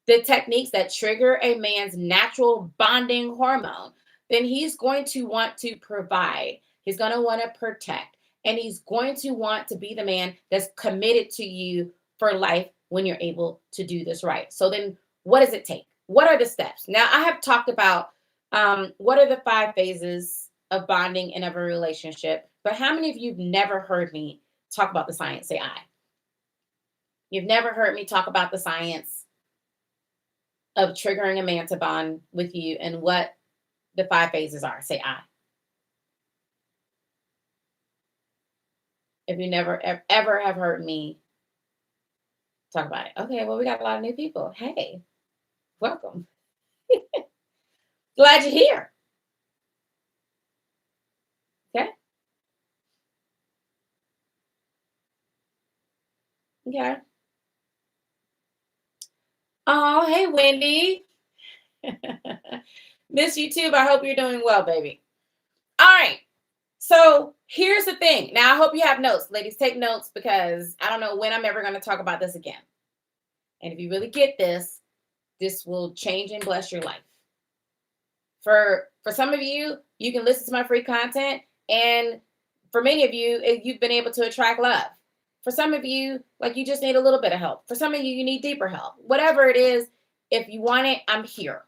the techniques that trigger a man's natural bonding hormone, then he's going to want to provide. He's going to want to protect. And he's going to want to be the man that's committed to you for life when you're able to do this right. So then what does it take? What are the steps? Now, I have talked about what are the 5 phases of bonding in every relationship. But how many of you have never heard me talk about the science? Say I. You've never heard me talk about the science of triggering a man to bond with you and what the 5 phases are. Say I. If you never ever have heard me talk about it. Okay, well, we got a lot of new people. Hey, welcome. Glad you're here. Okay. Okay. Oh, hey, Wendy. Miss you too, but I hope you're doing well, baby. All right. So here's the thing. Now, I hope you have notes. Ladies, take notes because I don't know when I'm ever going to talk about this again. And if you really get this, this will change and bless your life. For some of you, you can listen to my free content. And for many of you, you've been able to attract love. For some of you, like you just need a little bit of help. For some of you, you need deeper help. Whatever it is, if you want it, I'm here.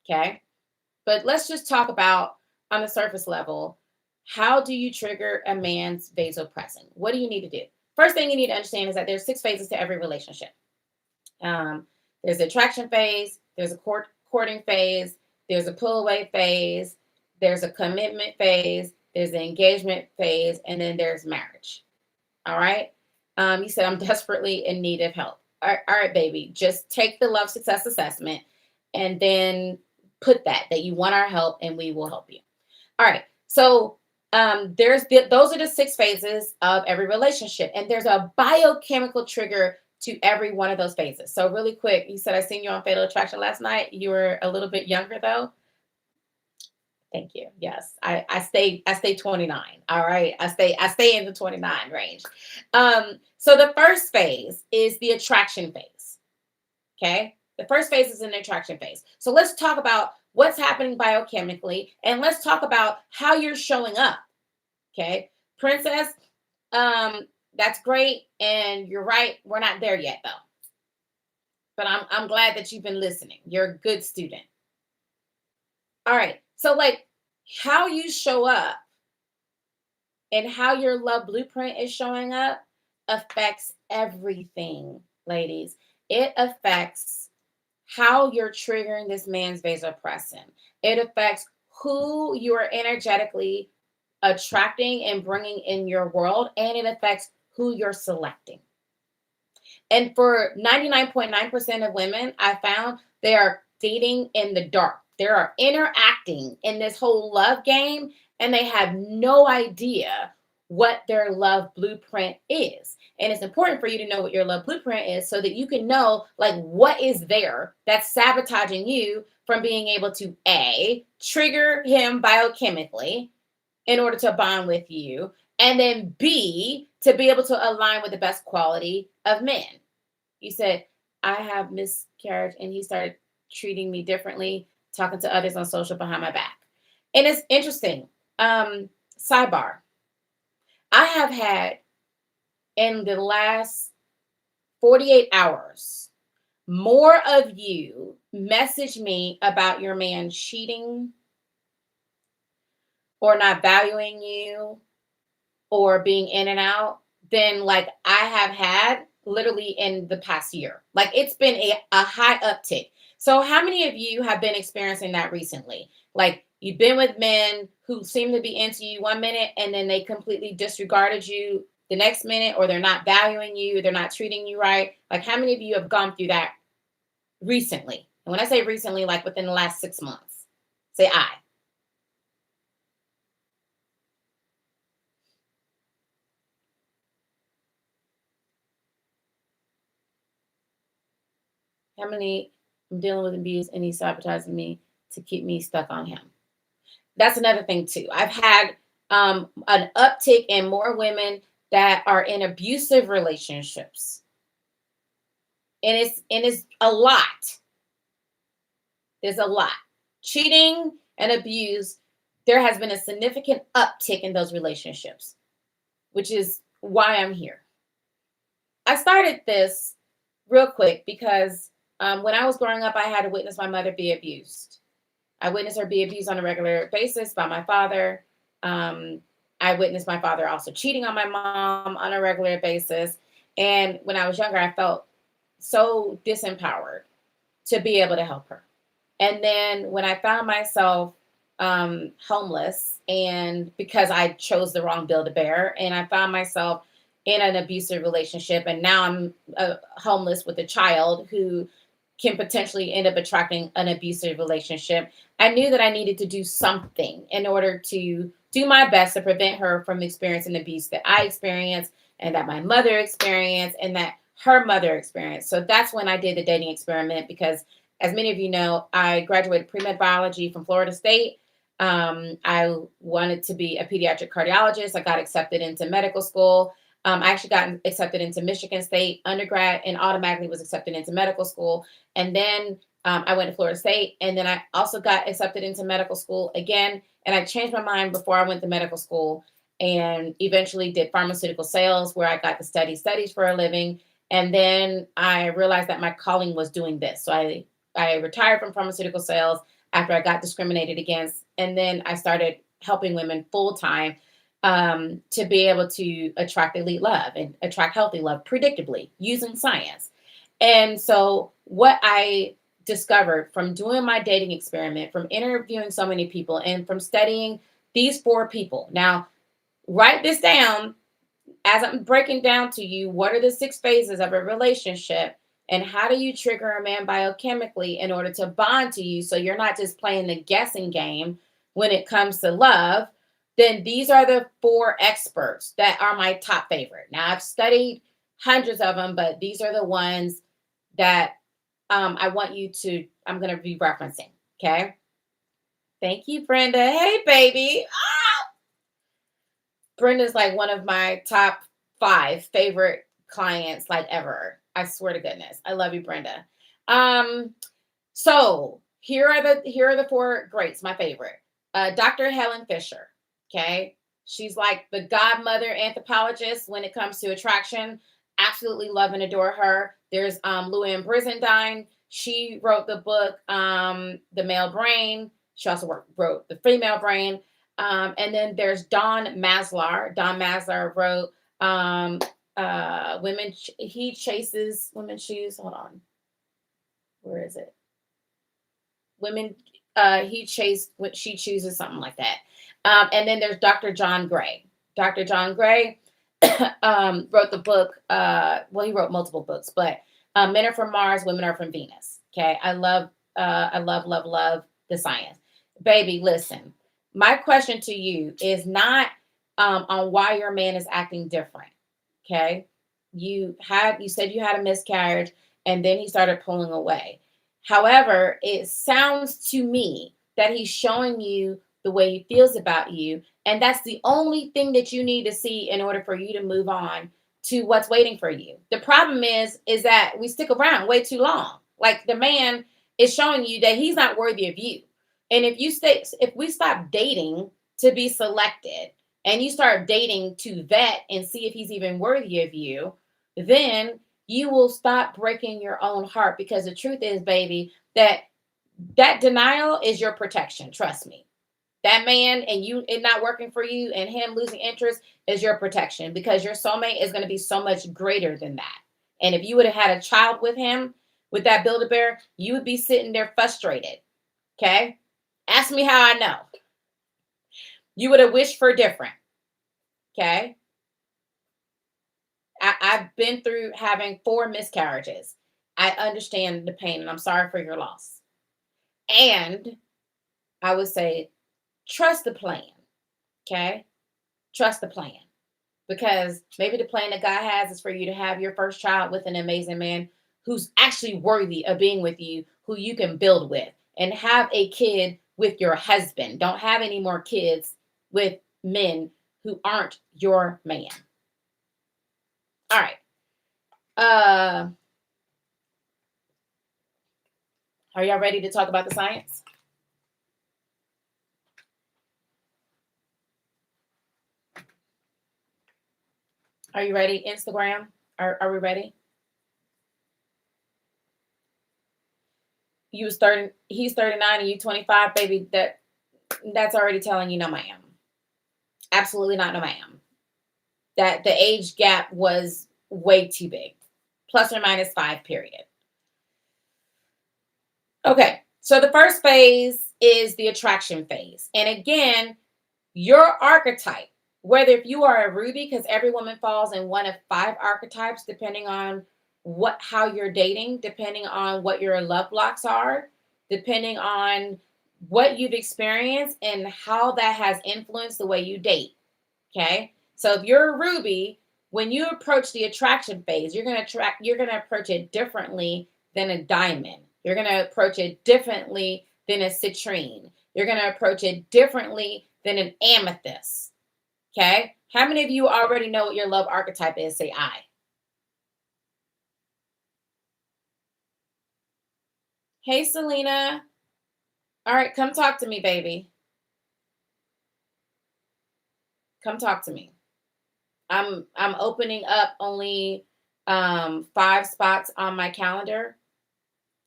Okay. But let's just talk about on the surface level, how do you trigger a man's vasopressin? What do you need to do? First thing you need to understand is that there's 6 phases to every relationship. There's the attraction phase, there's a courting phase, there's a pull away phase, there's a commitment phase, there's the engagement phase, and then there's marriage. All right. You said, I'm desperately in need of help. All right, baby, just take the love success assessment and then put that you want our help and we will help you. All right. So those are the 6 phases of every relationship. And there's a biochemical trigger to every one of those phases. So really quick, you said, I seen you on Fatal Attraction last night. You were a little bit younger though. Thank you. Yes, I stay 29. All right. I stay in the 29 range. So the first phase is the attraction phase. Okay. The first phase is an attraction phase. So let's talk about what's happening biochemically and let's talk about how you're showing up. Okay. Princess, that's great. And you're right. We're not there yet though. But I'm glad that you've been listening. You're a good student. All right. So like how you show up and how your love blueprint is showing up affects everything, ladies. It affects how you're triggering this man's vasopressin. It affects who you are energetically attracting and bringing in your world, and it affects who you're selecting. And for 99.9% of women, I found they are dating in the dark. They are interacting in this whole love game, and they have no idea what their love blueprint is. And it's important for you to know what your love blueprint is so that you can know like what is there that's sabotaging you from being able to A, trigger him biochemically in order to bond with you, and then B, to be able to align with the best quality of men. You said, I have miscarriage, and he started treating me differently, talking to others on social behind my back. And it's interesting. Sidebar. I have had in the last 48 hours, more of you message me about your man cheating or not valuing you or being in and out than like I have had literally in the past year. Like it's been a high uptick. So how many of you have been experiencing that recently? Like you've been with men who seem to be into you one minute and then they completely disregarded you the next minute, or they're not valuing you, they're not treating you right. Like how many of you have gone through that recently. And when I say recently, like within the last 6 months. Say I. How many I'm dealing with abuse and he's sabotaging me to keep me stuck on him? That's another thing too. I've had an uptick in more women that are in abusive relationships. And it's a lot. There's a lot. Cheating and abuse, there has been a significant uptick in those relationships, which is why I'm here. I started this real quick because when I was growing up, I had to witness my mother be abused. I witnessed her be abused on a regular basis by my father. I witnessed my father also cheating on my mom on a regular basis. And when I was younger, I felt so disempowered to be able to help her. And then when I found myself homeless, and because I chose the wrong bill to bear, and I found myself in an abusive relationship, and now I'm homeless with a child who can potentially end up attracting an abusive relationship, I knew that I needed to do something in order to do my best to prevent her from experiencing the abuse that I experienced, and that my mother experienced, and that her mother experienced. So that's when I did the dating experiment, because as many of you know, I graduated pre-med biology from Florida State. I wanted to be a pediatric cardiologist. I got accepted into medical school. I actually got accepted into Michigan State undergrad and automatically was accepted into medical school. And then I went to Florida State, and then I also got accepted into medical school again. And I changed my mind before I went to medical school, and eventually did pharmaceutical sales, where I got to study studies for a living. And then I realized that my calling was doing this. So I retired from pharmaceutical sales after I got discriminated against. And then I started helping women full time to be able to attract elite love and attract healthy love predictably using science. And so what I discovered from doing my dating experiment, from interviewing so many people, and from studying these 4 people. Now, write this down as I'm breaking down to you, what are the 6 phases of a relationship, and how do you trigger a man biochemically in order to bond to you, so you're not just playing the guessing game when it comes to love. Then these are the 4 experts that are my top favorite. Now, I've studied hundreds of them, but these are the ones that I'm going to be referencing. Okay. Thank you, Brenda. Hey, baby. Brenda's like one of my top 5 favorite clients, like, ever. I swear to goodness. I love you, Brenda. So here are the 4 greats, my favorite. Dr. Helen Fisher. Okay. She's like the godmother anthropologist when it comes to attraction. Absolutely love and adore her. There's Louann Brizendine. She wrote the book, The Male Brain. She also wrote The Female Brain. And then there's Don Maslar. Don Maslar wrote He Chases Women Choose. Hold on. Where is it? He chased what she chooses, something like that. And then there's Dr. John Gray. Dr. John Gray wrote the book. He wrote multiple books, but Men Are From Mars, Women Are From Venus. Okay. I love the science. Baby, listen. My question to you is not on why your man is acting different. Okay. You said you had a miscarriage, and then he started pulling away. However, it sounds to me that he's showing you the way he feels about you. And that's the only thing that you need to see in order for you to move on to what's waiting for you. The problem is that we stick around way too long. Like, the man is showing you that he's not worthy of you. And if we stop dating to be selected, and you start dating to vet and see if he's even worthy of you, then you will stop breaking your own heart. Because the truth is, baby, that denial is your protection. Trust me. That man and it not working for you, and him losing interest, is your protection, because your soulmate is going to be so much greater than that. And if you would have had a child with him, with that Build-A-Bear, you would be sitting there frustrated. Okay. Ask me how I know. You would have wished for different. Okay. I've been through having 4 miscarriages, I understand the pain and I'm sorry for your loss. And I would say, trust the plan. Okay. Trust the plan. Because maybe the plan that God has is for you to have your first child with an amazing man who's actually worthy of being with you, who you can build with, and have a kid with your husband. Don't have any more kids with men who aren't your man. All right. Are y'all ready to talk about the science? Are you ready? Instagram, are we ready? You was 30, he's 39 and you 25, baby. That's already telling you no ma'am. Absolutely not no ma'am. That the age gap was way too big. Plus or minus 5, period. Okay, so the first phase is the attraction phase. And again, your archetype, whether if you are a ruby, because every woman falls in one of 5 archetypes, depending on how you're dating, depending on what your love blocks are, depending on what you've experienced and how that has influenced the way you date. Okay. So if you're a ruby, when you approach the attraction phase, you're going to approach it differently than a diamond. You're going to approach it differently than a citrine. You're going to approach it differently than an amethyst. Okay. How many of you already know what your love archetype is? Say I. Hey, Selena. All right. Come talk to me, baby. Come talk to me. I'm opening up only 5 spots on my calendar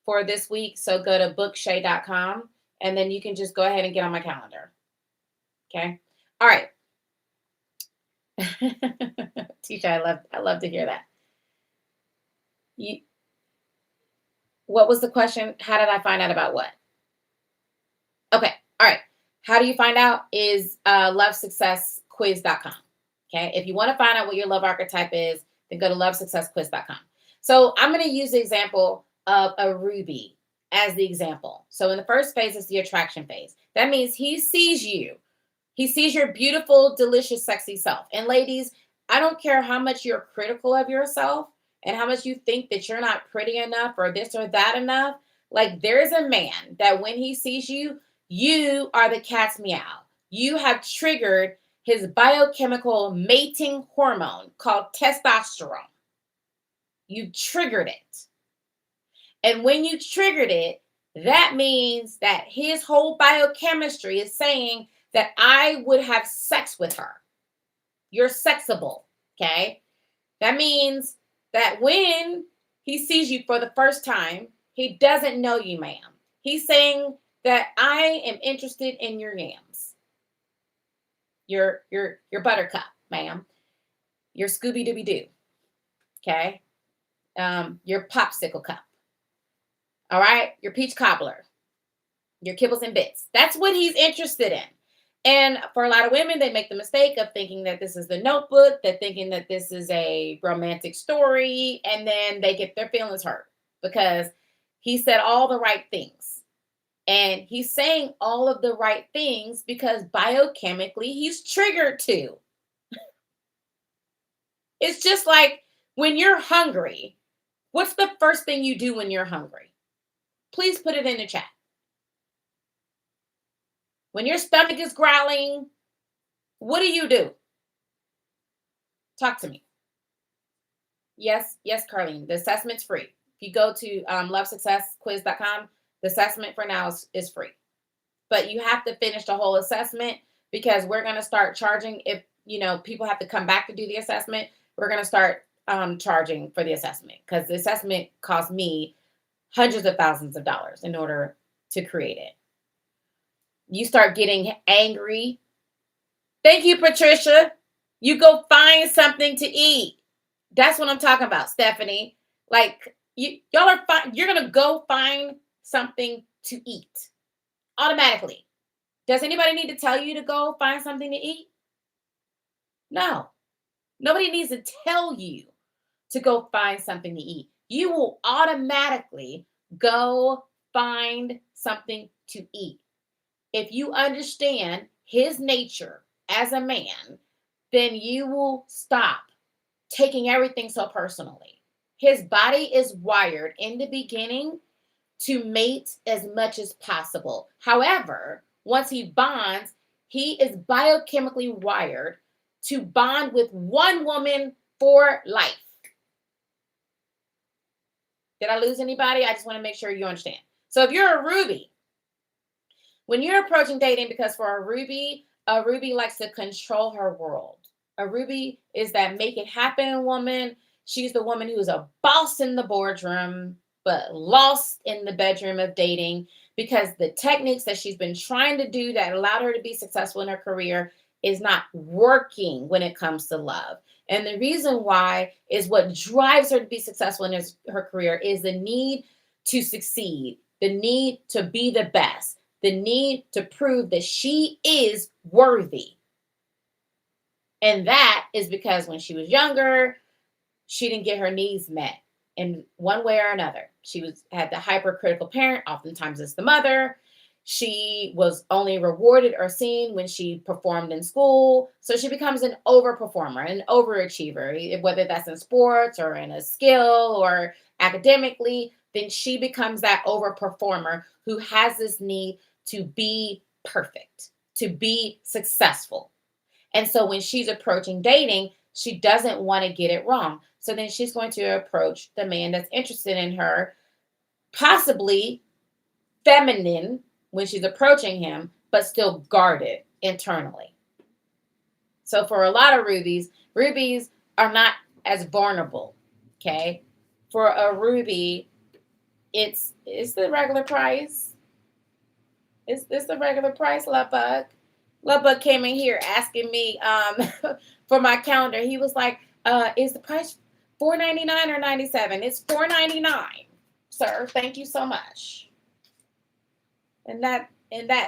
for this week. So go to bookshay.com and then you can just go ahead and get on my calendar. Okay. All right. Tisha, I love to hear that. What was the question? How did I find out about what? Okay. All right. How do you find out is lovesuccessquiz.com. Okay. If you want to find out what your love archetype is, then go to lovesuccessquiz.com. So I'm going to use the example of a ruby as the example. So in the first phase is the attraction phase. That means he sees you. He sees your beautiful, delicious, sexy self. And ladies, I don't care how much you're critical of yourself and how much you think that you're not pretty enough or this or that enough. Like there's a man that when he sees you, you are the cat's meow. You have triggered his biochemical mating hormone called testosterone. You triggered it. And when you triggered it, that means that his whole biochemistry is saying that I would have sex with her. You're sexable, okay? That means that when he sees you for the first time, he doesn't know you, ma'am. He's saying that I am interested in your yams. Your buttercup, ma'am. Your Scooby-Dooby-Doo, okay? Your popsicle cup. All right? Your peach cobbler. Your kibbles and bits. That's what he's interested in. And for a lot of women, they make the mistake of thinking that this is the Notebook. They're thinking that this is a romantic story. And then they get their feelings hurt because he said all the right things. And he's saying all of the right things because biochemically he's triggered to. It's just like when you're hungry, what's the first thing you do when you're hungry? Please put it in the chat. When your stomach is growling, what do? Talk to me. Yes, Carlene. The assessment's free. If you go to lovesuccessquiz.com, the assessment for now is free. But you have to finish the whole assessment because we're going to start charging. If people have to come back to do the assessment, we're going to start charging for the assessment because the assessment cost me hundreds of thousands of dollars in order to create it. You start getting angry. Thank you, Patricia. You go find something to eat. That's what I'm talking about, Stephanie. Like y'all are fine. You're going to go find something to eat automatically. Does anybody need to tell you to go find something to eat? No. Nobody needs to tell you to go find something to eat. you will automatically go find something to eat. If you understand his nature as a man, then you will stop taking everything so personally. His body is wired in the beginning to mate as much as possible. However, once he bonds, he is biochemically wired to bond with one woman for life. Did I lose anybody? I just want to make sure you understand. So if you're a Ruby, when you're approaching dating, because for a Ruby likes to control her world. A Ruby is that make it happen woman. She's the woman who is a boss in the boardroom, but lost in the bedroom of dating because the techniques that she's been trying to do that allowed her to be successful in her career is not working when it comes to love. And the reason why is what drives her to be successful in her career is the need to succeed, the need to be the best, the need to prove that she is worthy. And that is because when she was younger, she didn't get her needs met in one way or another. She had the hypercritical parent, oftentimes it's the mother. She was only rewarded or seen when she performed in school. So she becomes an overperformer, an overachiever, whether that's in sports or in a skill or academically, then she becomes that overperformer who has this need to be perfect, to be successful. And so when she's approaching dating, she doesn't want to get it wrong. So then she's going to approach the man that's interested in her, possibly feminine when she's approaching him, but still guarded internally. So for a lot of rubies are not as vulnerable, okay? For a ruby, it's the regular price. It's the regular price, Love Bug. Love Bug came in here asking me for my calendar. He was like, is the price $4.99 or $97? It's $4.99, sir. Thank you so much. And that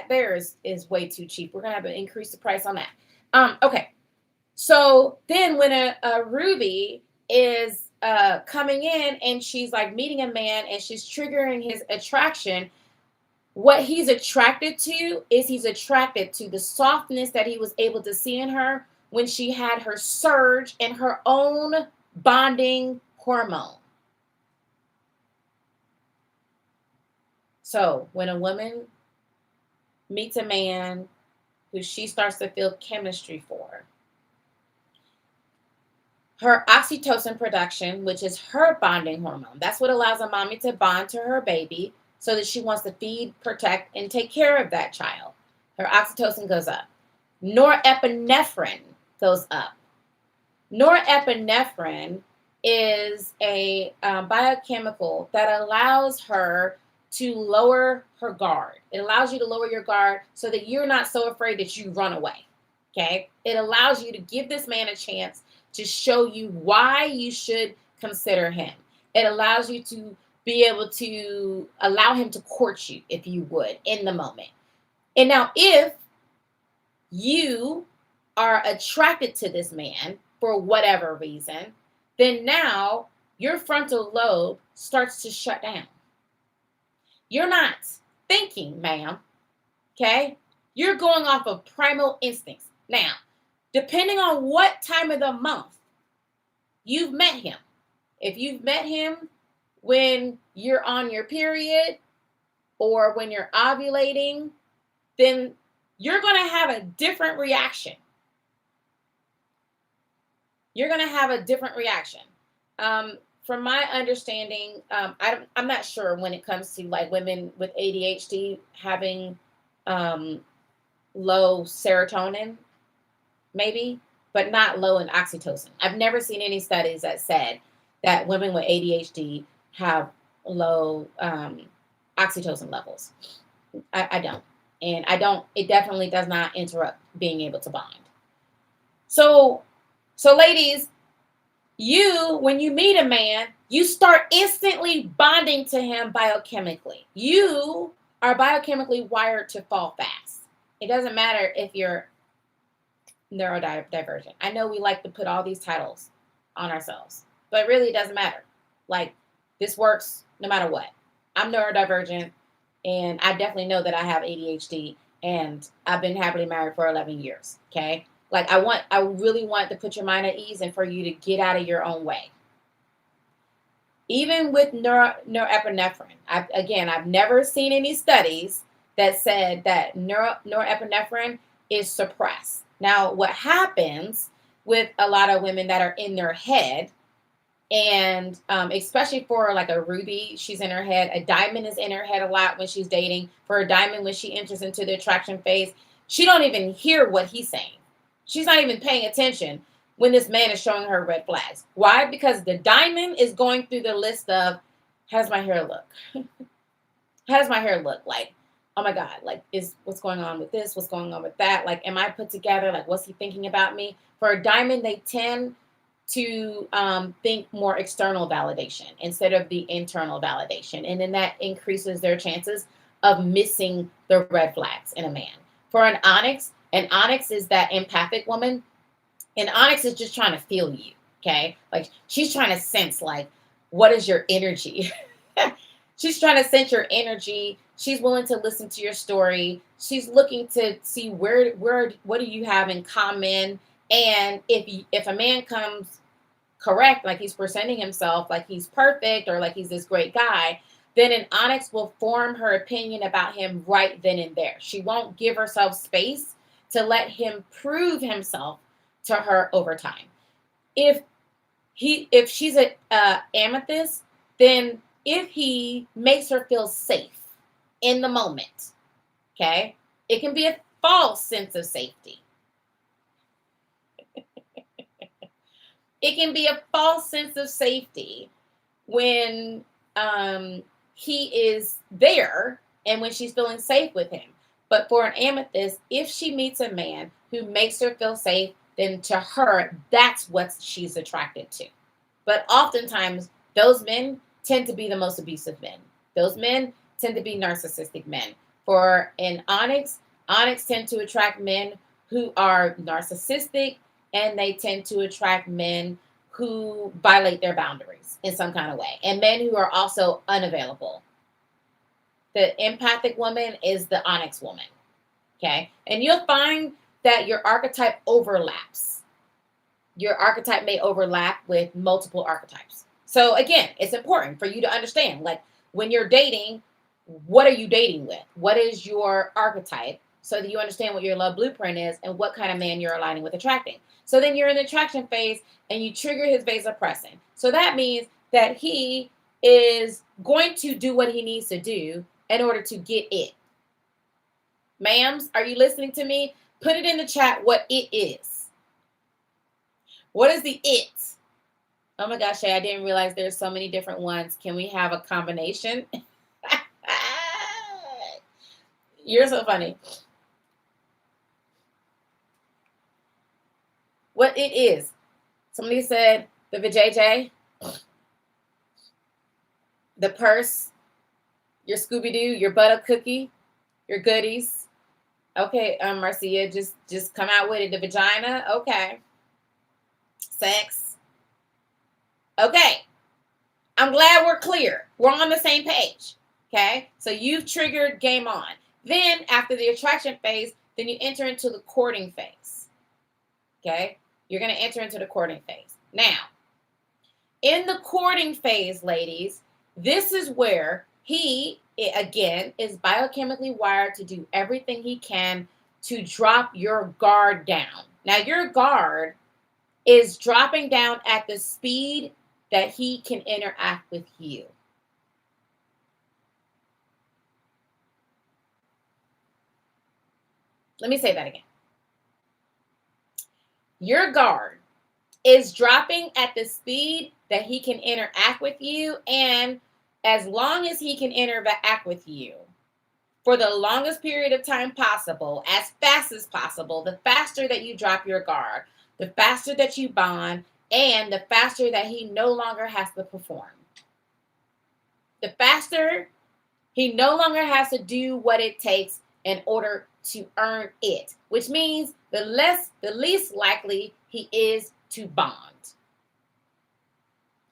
there is way too cheap. We're gonna have to increase the price on that. Okay. So then when a ruby is coming in and she's like meeting a man and she's triggering his attraction, what he's attracted to is he's attracted to the softness that he was able to see in her when she had her surge in her own bonding hormone. So when a woman meets a man who she starts to feel chemistry for, her oxytocin production, which is her bonding hormone, that's what allows a mommy to bond to her baby so that she wants to feed, protect, and take care of that child. Her oxytocin goes up. Norepinephrine goes up. Norepinephrine is a biochemical that allows her to lower her guard. It allows you to lower your guard so that you're not so afraid that you run away, okay? It allows you to give this man a chance to show you why you should consider him. It allows you to be able to allow him to court you, if you would, in the moment. And now if you are attracted to this man for whatever reason, then now your frontal lobe starts to shut down. You're not thinking, ma'am, okay? You're going off of primal instincts. Now, depending on what time of the month you've met him, if you've met him when you're on your period or when you're ovulating, then you're going to have a different reaction. You're going to have a different reaction. From my understanding, I'm not sure when it comes to like women with ADHD having low serotonin, maybe, but not low in oxytocin. I've never seen any studies that said that women with ADHD have low oxytocin levels. I don't. And it definitely does not interrupt being able to bond. So ladies, when you meet a man, you start instantly bonding to him biochemically. You are biochemically wired to fall fast. It doesn't matter if you're neurodivergent. I know we like to put all these titles on ourselves, but really it doesn't matter. Like, This works no matter what. I'm neurodivergent, and I definitely know that I have ADHD, and I've been happily married for 11 years. Okay. Like I really want to put your mind at ease and for you to get out of your own way. Even with norepinephrine, I've never seen any studies that said that norepinephrine is suppressed. Now, what happens with a lot of women that are in their head, and especially for like a ruby, she's in her head. A diamond is in her head a lot when she's dating. For a diamond, when she enters into the attraction phase, she don't even hear what he's saying. She's not even paying attention when this man is showing her red flags. Why? Because the diamond is going through the list of, how's my hair look? How does my hair look? Like, oh my God, like, is what's going on with this? What's going on with that? Like, am I put together? Like, what's he thinking about me? For a diamond, they tend to think more external validation instead of the internal validation. And then that increases their chances of missing the red flags in a man. For an onyx is that empathic woman. And onyx is just trying to feel you, okay? Like, she's trying to sense, like, what is your energy? She's trying to sense your energy. She's willing to listen to your story. She's looking to see where what do you have in common. And if a man comes correct, like he's presenting himself like he's perfect or like he's this great guy, then an onyx will form her opinion about him right then and there. She won't give herself space to let him prove himself to her over time. If she's a amethyst, then if he makes her feel safe in the moment, okay, it can be a false sense of safety. It can be a false sense of safety when he is there and when she's feeling safe with him. But for an amethyst, if she meets a man who makes her feel safe, then to her, that's what she's attracted to. But oftentimes, those men tend to be the most abusive men. Those men tend to be narcissistic men. For an onyx tend to attract men who are narcissistic, and they tend to attract men who violate their boundaries in some kind of way, and men who are also unavailable. The empathic woman is the onyx woman, okay? And you'll find that your archetype overlaps. Your archetype may overlap with multiple archetypes. So again, it's important for you to understand, like, when you're dating, what are you dating with? What is your archetype? So that you understand what your love blueprint is and what kind of man you're aligning with attracting. So then you're in the attraction phase and you trigger his vasopressin. So that means that he is going to do what he needs to do in order to get it. Ma'ams, are you listening to me? Put it in the chat what it is. What is the it? Oh my gosh, Shay, I didn't realize there's so many different ones. Can we have a combination? You're so funny. What it is. Somebody said the vajayjay, the purse, your Scooby-Doo, your butter cookie, your goodies. Okay, Marcia, just come out with it. The vagina, okay. Sex. Okay. I'm glad we're clear. We're on the same page. Okay? So you've triggered game on. Then after the attraction phase, then you enter into the courting phase. Okay? You're going to enter into the courting phase. Now, in the courting phase, ladies, this is where he, again, is biochemically wired to do everything he can to drop your guard down. Now, your guard is dropping down at the speed that he can interact with you. Let me say that again. Your guard is dropping at the speed that he can interact with you, and as long as he can interact with you for the longest period of time possible, as fast as possible, the faster that you drop your guard, the faster that you bond, and the faster that he no longer has to perform. The faster he no longer has to do what it takes in order to earn it, which means the least likely he is to bond.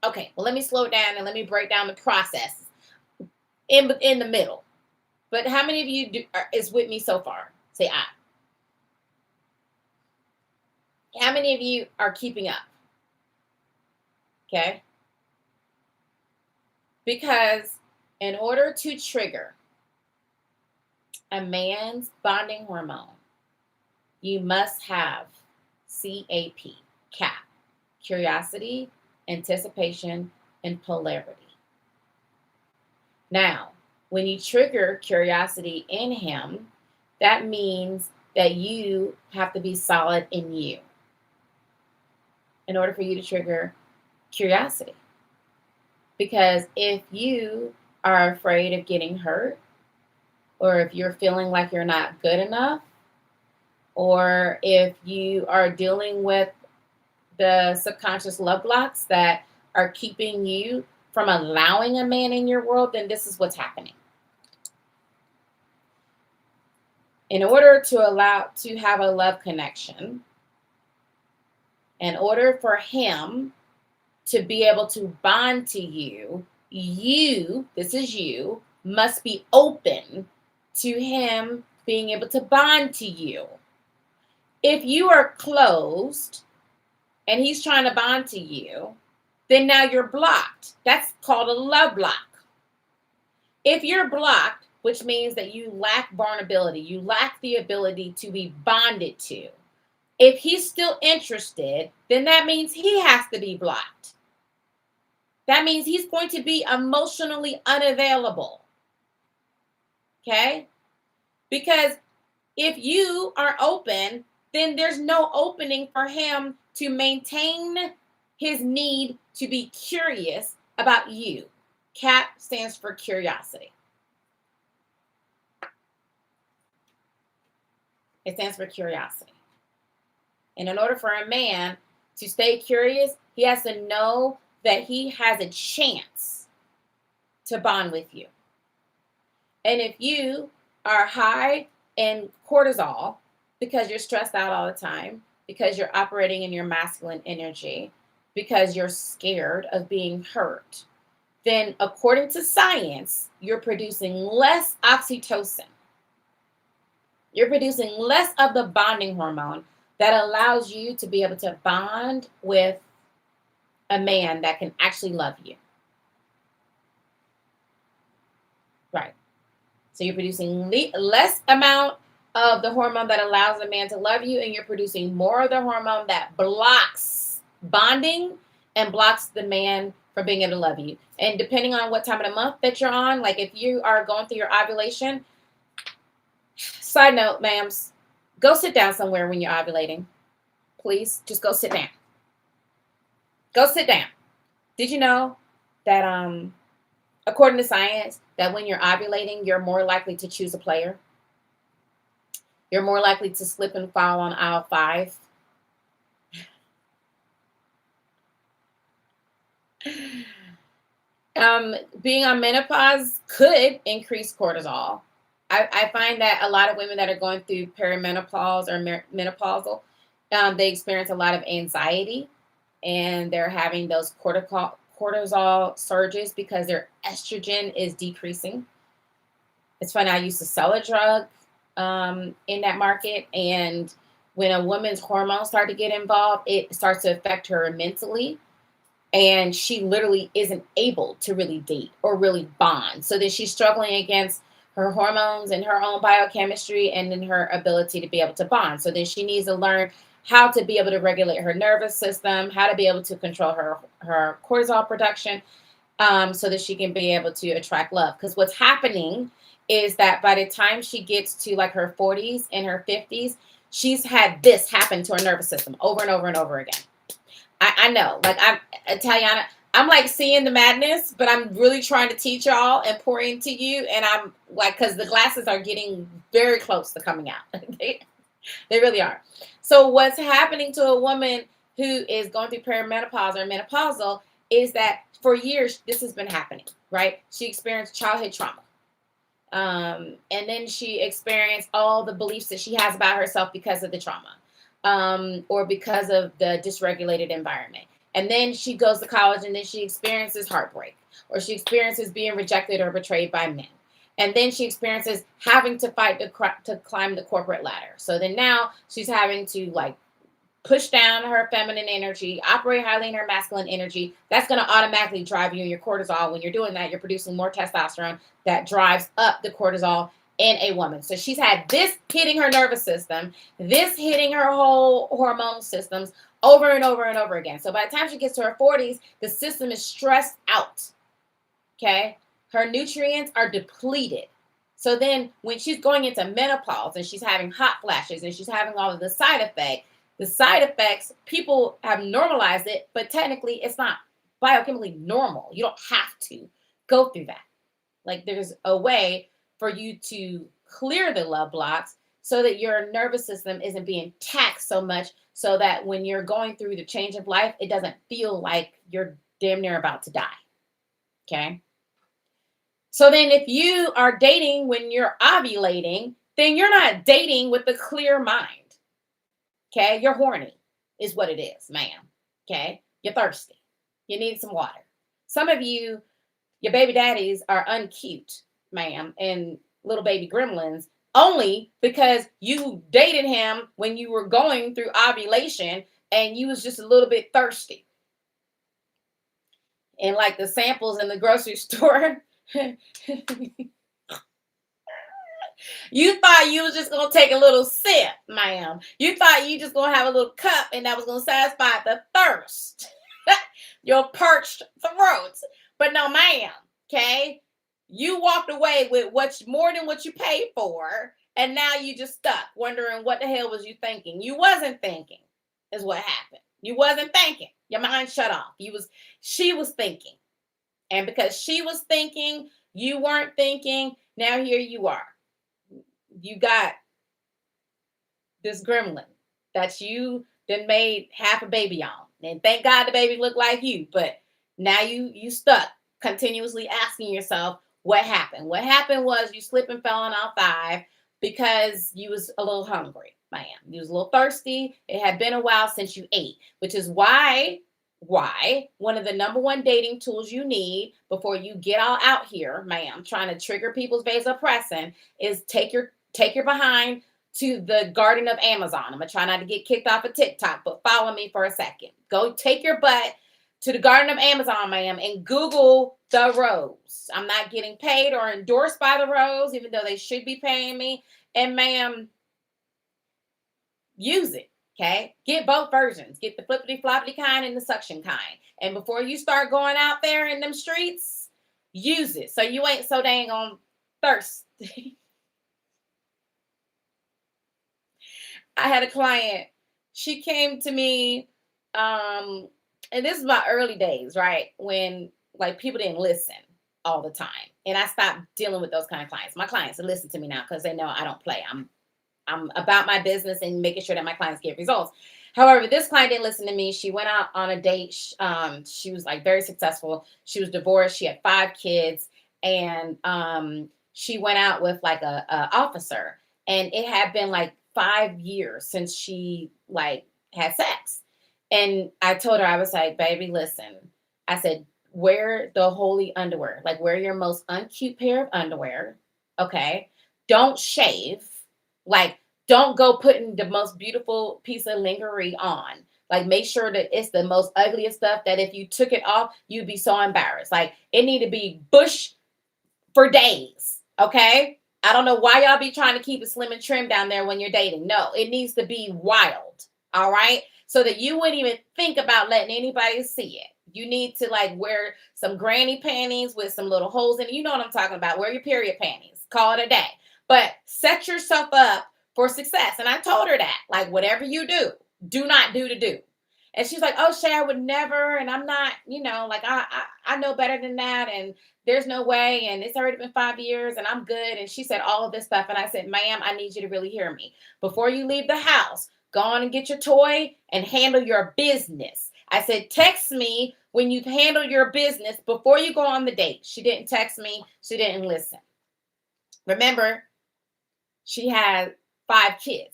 Okay, well, let me slow it down and let me break down the process in the middle. But how many of you is with me so far? Say I. How many of you are keeping up? Okay. Because in order to trigger a man's bonding hormone, you must have CAP, curiosity, anticipation, and polarity. Now, when you trigger curiosity in him, that means that you have to be solid in you in order for you to trigger curiosity. Because if you are afraid of getting hurt, or if you're feeling like you're not good enough, or if you are dealing with the subconscious love blocks that are keeping you from allowing a man in your world, then this is what's happening. In order to have a love connection, in order for him to be able to bond to you, this is you, must be open to him being able to bond to you. If you are closed and he's trying to bond to you, then now you're blocked. That's called a love block. If you're blocked, which means that you lack vulnerability, you lack the ability to be bonded to. If he's still interested, then that means he has to be blocked. That means he's going to be emotionally unavailable. Okay? Because if you are open, then there's no opening for him to maintain his need to be curious about you. CAP stands for curiosity. It stands for curiosity. And in order for a man to stay curious, he has to know that he has a chance to bond with you. And if you are high in cortisol because you're stressed out all the time, because you're operating in your masculine energy, because you're scared of being hurt, then according to science, you're producing less oxytocin. You're producing less of the bonding hormone that allows you to be able to bond with a man that can actually love you. Right. So you're producing less amount of the hormone that allows a man to love you, and you're producing more of the hormone that blocks bonding and blocks the man from being able to love you. And depending on what time of the month that you're on, like if you are going through your ovulation, side note, ma'ams, go sit down somewhere when you're ovulating. Please, just go sit down. Go sit down. Did you know that according to science, that when you're ovulating, you're more likely to choose a player? You're more likely to slip and fall on aisle 5. Being on menopause could increase cortisol. I find that a lot of women that are going through perimenopause or menopausal, they experience a lot of anxiety, and they're having those cortisol surges because their estrogen is decreasing. It's funny, I used to sell a drug in that market, and when a woman's hormones start to get involved, it starts to affect her mentally, and she literally isn't able to really date or really bond. So then she's struggling against her hormones and her own biochemistry, and then her ability to be able to bond. So then she needs to learn how to be able to regulate her nervous system, how to be able to control her cortisol production, so that she can be able to attract love. Because what's happening is that by the time she gets to like her 40s and her 50s, she's had this happen to her nervous system over and over and over again. I know, like I'm Italiana. I'm like seeing the madness, but I'm really trying to teach y'all and pour into you. And I'm like, because the glasses are getting very close to coming out. They really are. So what's happening to a woman who is going through perimenopause or menopausal is that for years, this has been happening, right? She experienced childhood trauma. And then she experienced all the beliefs that she has about herself because of the trauma, or because of the dysregulated environment. And then she goes to college, and then she experiences heartbreak, or she experiences being rejected or betrayed by men. And then she experiences having to fight to climb the corporate ladder. So then now she's having to like push down her feminine energy, operate highly in her masculine energy. That's going to automatically drive you in your cortisol. When you're doing that, you're producing more testosterone that drives up the cortisol in a woman. So she's had this hitting her nervous system, this hitting her whole hormone systems over and over and over again. So by the time she gets to her 40s, the system is stressed out. Okay? Her nutrients are depleted. So then when she's going into menopause and she's having hot flashes and she's having all of the side effects, people have normalized it, but technically it's not biochemically normal. You don't have to go through that. Like there's a way for you to clear the love blocks so that your nervous system isn't being taxed so much, so that when you're going through the change of life, it doesn't feel like you're damn near about to die. Okay? So then if you are dating when you're ovulating, then you're not dating with a clear mind. Okay? You're horny is what it is, ma'am. Okay? You're thirsty. You need some water. Some of you, your baby daddies are uncute, ma'am, and little baby gremlins only because you dated him when you were going through ovulation and you was just a little bit thirsty. And like the samples in the grocery store, you thought you was just going to take a little sip, ma'am. You thought you just going to have a little cup and that was going to satisfy the thirst. Your parched throats. But no, ma'am, okay? You walked away with what's more than what you paid for, and now you just stuck wondering what the hell was you thinking. You wasn't thinking is what happened. You wasn't thinking. Your mind shut off. She was thinking. And because she was thinking, you weren't thinking. Now here you are. You got this gremlin that you then made half a baby on. And thank God the baby looked like you. But now you stuck continuously asking yourself, what happened? What happened was you slipped and fell on all five because you was a little hungry, ma'am. You was a little thirsty. It had been a while since you ate, which is why one of the number one dating tools you need before you get all out here, ma'am, trying to trigger people's vasopressin is take your behind to the Garden of Amazon. I'm going to try not to get kicked off of TikTok, but follow me for a second. Go take your butt to the Garden of Amazon, ma'am, and Google the rose. I'm not getting paid or endorsed by the rose, even though they should be paying me. And ma'am, use it, okay? Get both versions. Get the flippity-floppity kind and the suction kind. And before you start going out there in them streets, use it so you ain't so dang on thirsty. I had a client. She came to me, and this is my early days, right? When like people didn't listen all the time. And I stopped dealing with those kind of clients. My clients listen to me now because they know I don't play. I'm about my business and making sure that my clients get results. However, this client didn't listen to me. She went out on a date. She was like very successful. She was divorced. She had 5 kids. And she went out with like a officer. And it had been like 5 years since she like had sex. And I told her, I was like, baby, listen. I said, wear the holy underwear. Like wear your most uncute pair of underwear. Okay. Don't shave. Like, don't go putting the most beautiful piece of lingerie on. Like, make sure that it's the most ugliest stuff that if you took it off, you'd be so embarrassed. Like, it need to be bush for days, okay? I don't know why y'all be trying to keep it slim and trim down there when you're dating. No, it needs to be wild, all right? So that you wouldn't even think about letting anybody see it. You need to, like, wear some granny panties with some little holes in it. You know what I'm talking about. Wear your period panties. Call it a day. But set yourself up for success. And I told her that, like, whatever you do, do not do to do. And she's like, oh, Shay, I would never. And I'm not, you know, like, I know better than that. And there's no way. And it's already been 5 years and I'm good. And she said all of this stuff. And I said, ma'am, I need you to really hear me. Before you leave the house, go on and get your toy and handle your business. I said, text me when you've handled your business before you go on the date. She didn't text me. She didn't listen. Remember, she had 5 kids.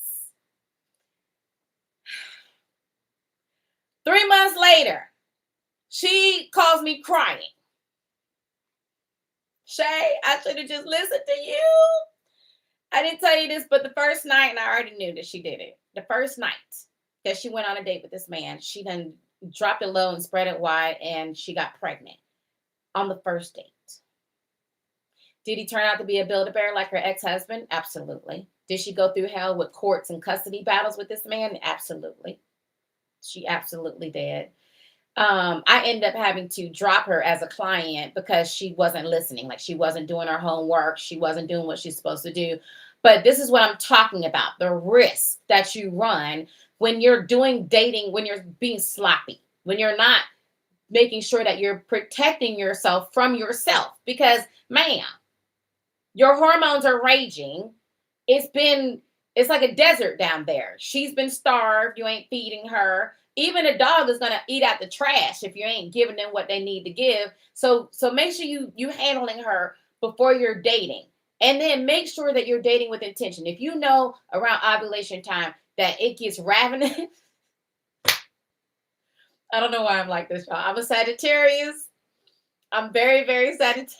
3 months later, She calls me crying. Shay, I should have just listened to you. I didn't tell you this, but the first night, and I already knew that she did it. The first night that she went on a date with this man, she then dropped it low and spread it wide, and she got pregnant on the first date. Did he turn out to be a Build-A-Bear like her ex-husband? Absolutely. Did she go through hell with courts and custody battles with this man? Absolutely. She absolutely did. I ended up having to drop her as a client because she wasn't listening. Like, she wasn't doing her homework. She wasn't doing what she's supposed to do. But this is what I'm talking about. The risk that you run when you're doing dating, when you're being sloppy, when you're not making sure that you're protecting yourself from yourself. Because, ma'am, your hormones are raging. It's like a desert down there. She's been starved. You ain't feeding her. Even a dog is gonna eat out the trash if you ain't giving them what they need to give. So make sure you handling her before you're dating, and then make sure that you're dating with intention. If you know around ovulation time that it gets ravenous, I don't know why I'm like this, y'all. I'm a Sagittarius. I'm very, very Sagittarius.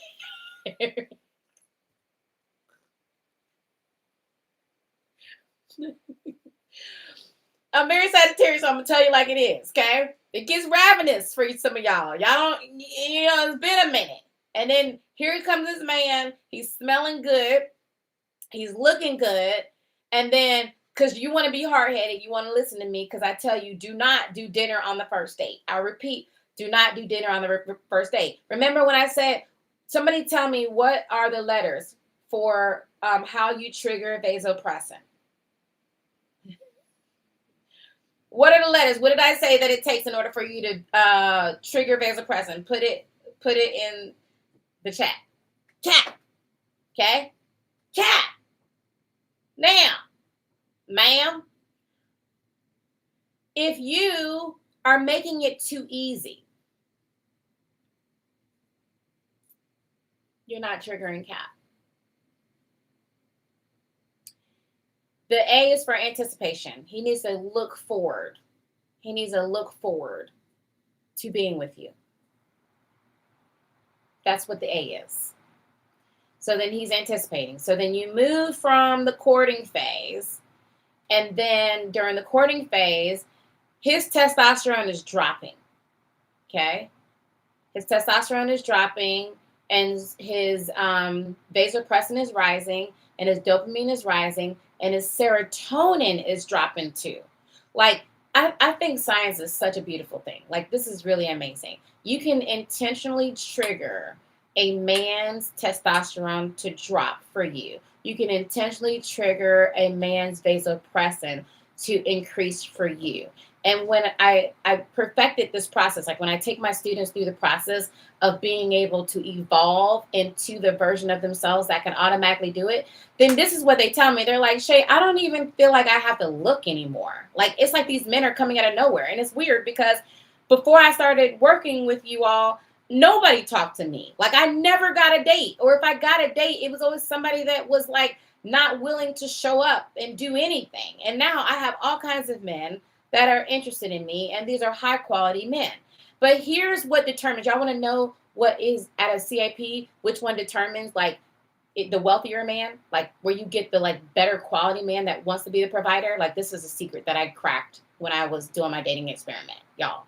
I'm very Sagittarius, so I'm gonna tell you like it is, okay? It gets ravenous for some of y'all. Y'all don't, it's been a minute. And then here comes this man. He's smelling good. He's looking good. And then, because you want to be hard-headed, you want to listen to me, because I tell you, do not do dinner on the first date. I repeat, do not do dinner on the first date. Remember when I said, somebody tell me what are the letters for how you trigger vasopressin? What are the letters? What did I say that it takes in order for you to trigger vasopressin? Put it in the chat. Cat. Okay? Cat. Now, ma'am, if you are making it too easy, you're not triggering cat. The A is for anticipation. He needs to look forward. He needs to look forward to being with you. That's what the A is. So then he's anticipating. So then you move from the courting phase. And then during the courting phase, his testosterone is dropping. Okay? His testosterone is dropping, and his vasopressin is rising, and his dopamine is rising, and his serotonin is dropping too. Like, I think science is such a beautiful thing. Like, this is really amazing. You can intentionally trigger a man's testosterone to drop for you. You can intentionally trigger a man's vasopressin to increase for you. And when I perfected this process, like when I take my students through the process of being able to evolve into the version of themselves that can automatically do it, then this is what they tell me. They're like, Shay, I don't even feel like I have to look anymore. Like, it's like these men are coming out of nowhere. And it's weird because before I started working with you all, nobody talked to me. Like, I never got a date. Or if I got a date, it was always somebody that was like not willing to show up and do anything. And now I have all kinds of men that are interested in me, and these are high quality men. But here's what determines, y'all want to know what is at a CAP, which one determines like the wealthier man, like where you get the like better quality man that wants to be the provider. Like, this is a secret that I cracked when I was doing my dating experiment, y'all.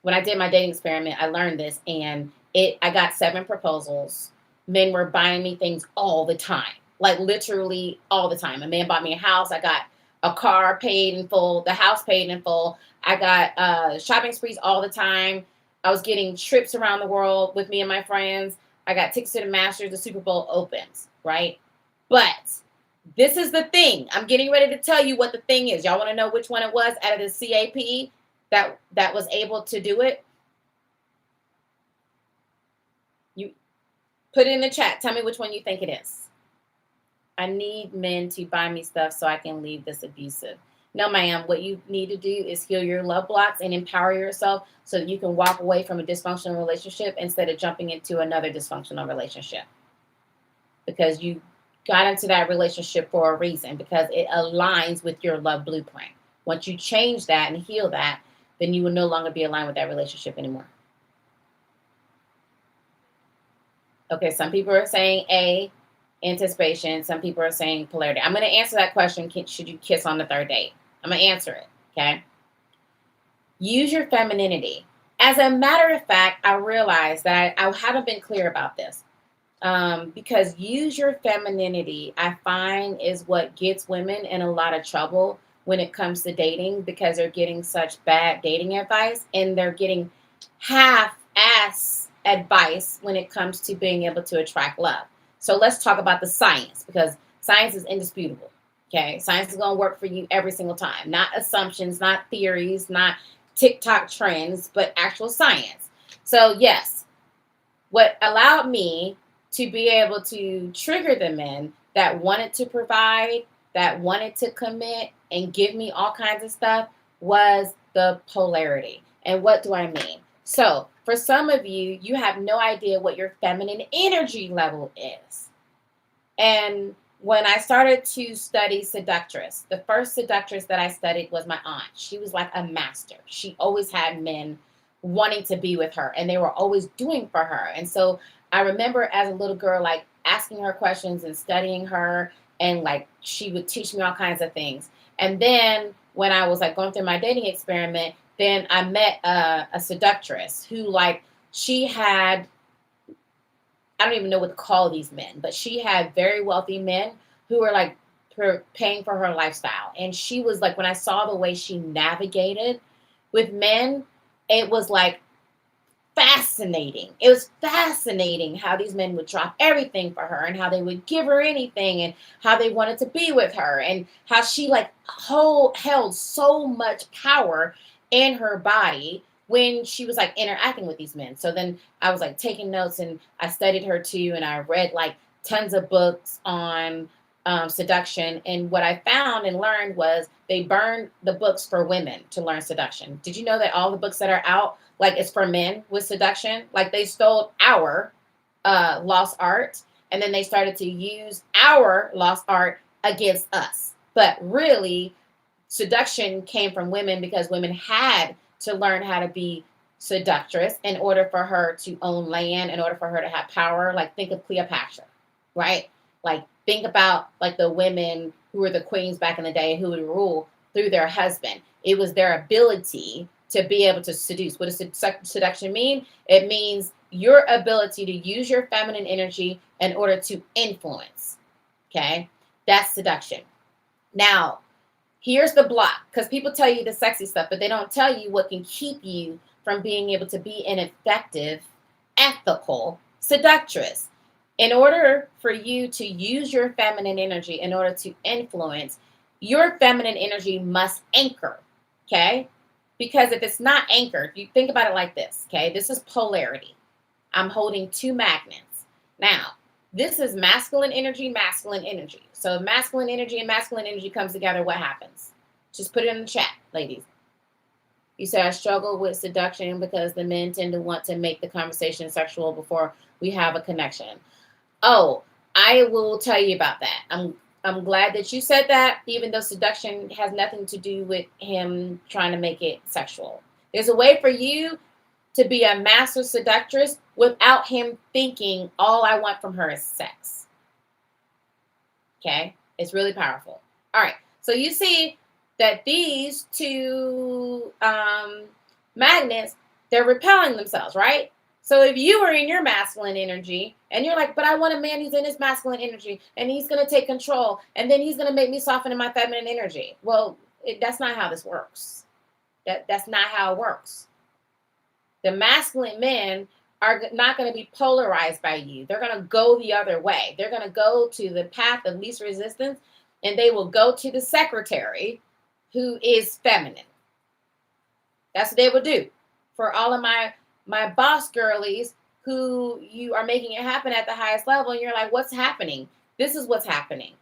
When I did my dating experiment, I learned this, and I got 7 proposals. Men were buying me things all the time, like literally all the time. A man bought me a house. I got a car paid in full, the house paid in full. I got shopping sprees all the time. I was getting trips around the world with me and my friends. I got tickets to the Masters, the Super Bowl opens, right? But this is the thing. I'm getting ready to tell you what the thing is. Y'all want to know which one it was out of the CAP that was able to do it? You put it in the chat. Tell me which one you think it is. I need men to buy me stuff so I can leave this abusive. No, ma'am. What you need to do is heal your love blocks and empower yourself so that you can walk away from a dysfunctional relationship instead of jumping into another dysfunctional relationship. Because you got into that relationship for a reason, because it aligns with your love blueprint. Once you change that and heal that, then you will no longer be aligned with that relationship anymore. Okay, some people are saying A, anticipation. Some people are saying polarity. I'm going to answer that question. Should you kiss on the third date? I'm going to answer it. Okay. Use your femininity. As a matter of fact, I realized that I haven't been clear about this. Because use your femininity, I find, is what gets women in a lot of trouble when it comes to dating, because they're getting such bad dating advice and they're getting half-ass advice when it comes to being able to attract love. So let's talk about the science, because science is indisputable. Okay, science is going to work for you every single time. Not assumptions, not theories, not TikTok trends, but actual science. So yes, what allowed me to be able to trigger the men that wanted to provide, that wanted to commit and give me all kinds of stuff was the polarity. And what do I mean? So for some of you, you have no idea what your feminine energy level is. And when I started to study seductress, the first seductress that I studied was my aunt. She was like a master. She always had men wanting to be with her and they were always doing for her. And so I remember as a little girl, like asking her questions and studying her, and like she would teach me all kinds of things. And then when I was like going through my dating experiment, then I met a seductress who, like, she had, I don't even know what to call these men, but she had very wealthy men who were like paying for her lifestyle. And she was like, when I saw the way she navigated with men, it was like fascinating. It was fascinating how these men would drop everything for her and how they would give her anything and how they wanted to be with her and how she like held so much power in her body when she was like interacting with these men. So then I was like taking notes and I studied her too. And I read like tons of books on seduction. And what I found and learned was they burned the books for women to learn seduction. Did you know that all the books that are out, like, it's for men with seduction? Like, they stole our lost art and then they started to use our lost art against us. But really, seduction came from women because women had to learn how to be seductress in order for her to own land, in order for her to have power. Like, think of Cleopatra, right? Like, think about like the women who were the queens back in the day who would rule through their husband. It was their ability to be able to seduce. What does seduction mean? It means your ability to use your feminine energy in order to influence. Okay, that's seduction. Now, here's the block, because people tell you the sexy stuff, but they don't tell you what can keep you from being able to be an effective, ethical seductress. In order for you to use your feminine energy, in order to influence, your feminine energy must anchor, okay? Because if it's not anchored, you think about it like this, okay? This is polarity. I'm holding two magnets. Now, this is masculine energy, masculine energy. So if masculine energy and masculine energy comes together, what happens? Just put it in the chat, ladies. You say, I struggle with seduction because the men tend to want to make the conversation sexual before we have a connection. Oh, I will tell you about that. I'm glad that you said that, even though seduction has nothing to do with him trying to make it sexual. There's a way for you to be a master seductress without him thinking all I want from her is sex. Okay? It's really powerful. All right. So you see that these two magnets, they're repelling themselves, right? So if you are in your masculine energy and you're like, but I want a man who's in his masculine energy and he's going to take control and then he's going to make me soften in my feminine energy. Well, that's not how this works. That's not how it works. The masculine men are not going to be polarized by you. They're going to go the other way. They're going to go to the path of least resistance, and they will go to the secretary who is feminine. That's what they will do. For all of my boss girlies who you are making it happen at the highest level, and you're like, what's happening? This is what's happening.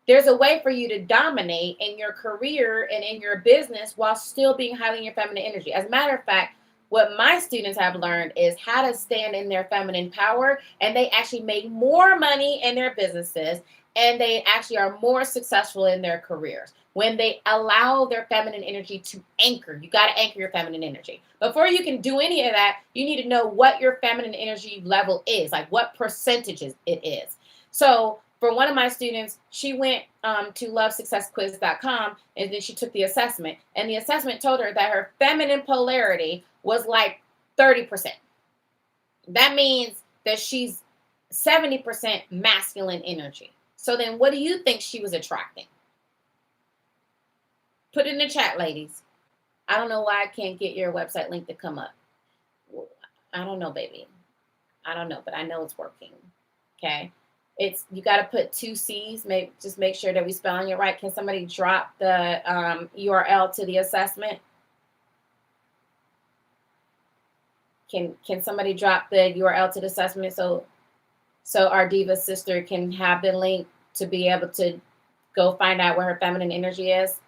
There's a way for you to dominate in your career and in your business while still being highly in your feminine energy. As a matter of fact, what my students have learned is how to stand in their feminine power, and they actually make more money in their businesses, and they actually are more successful in their careers when they allow their feminine energy to anchor. You got to anchor your feminine energy. Before you can do any of that, you need to know what your feminine energy level is, like what percentages it is. So for one of my students, she went to lovesuccessquiz.com, and then she took the assessment. And the assessment told her that her feminine polarity was like 30%. That means that she's 70% masculine energy. So then what do you think she was attracting? Put it in the chat, ladies. I don't know why I can't get your website link to come up. I don't know, baby. I don't know, but I know it's working. Okay. You got to put 2 C's. Just make sure that we spelling it right. Can somebody drop the URL to the assessment? Can somebody drop the URL to the assessment so our diva sister can have the link to be able to go find out where her feminine energy is?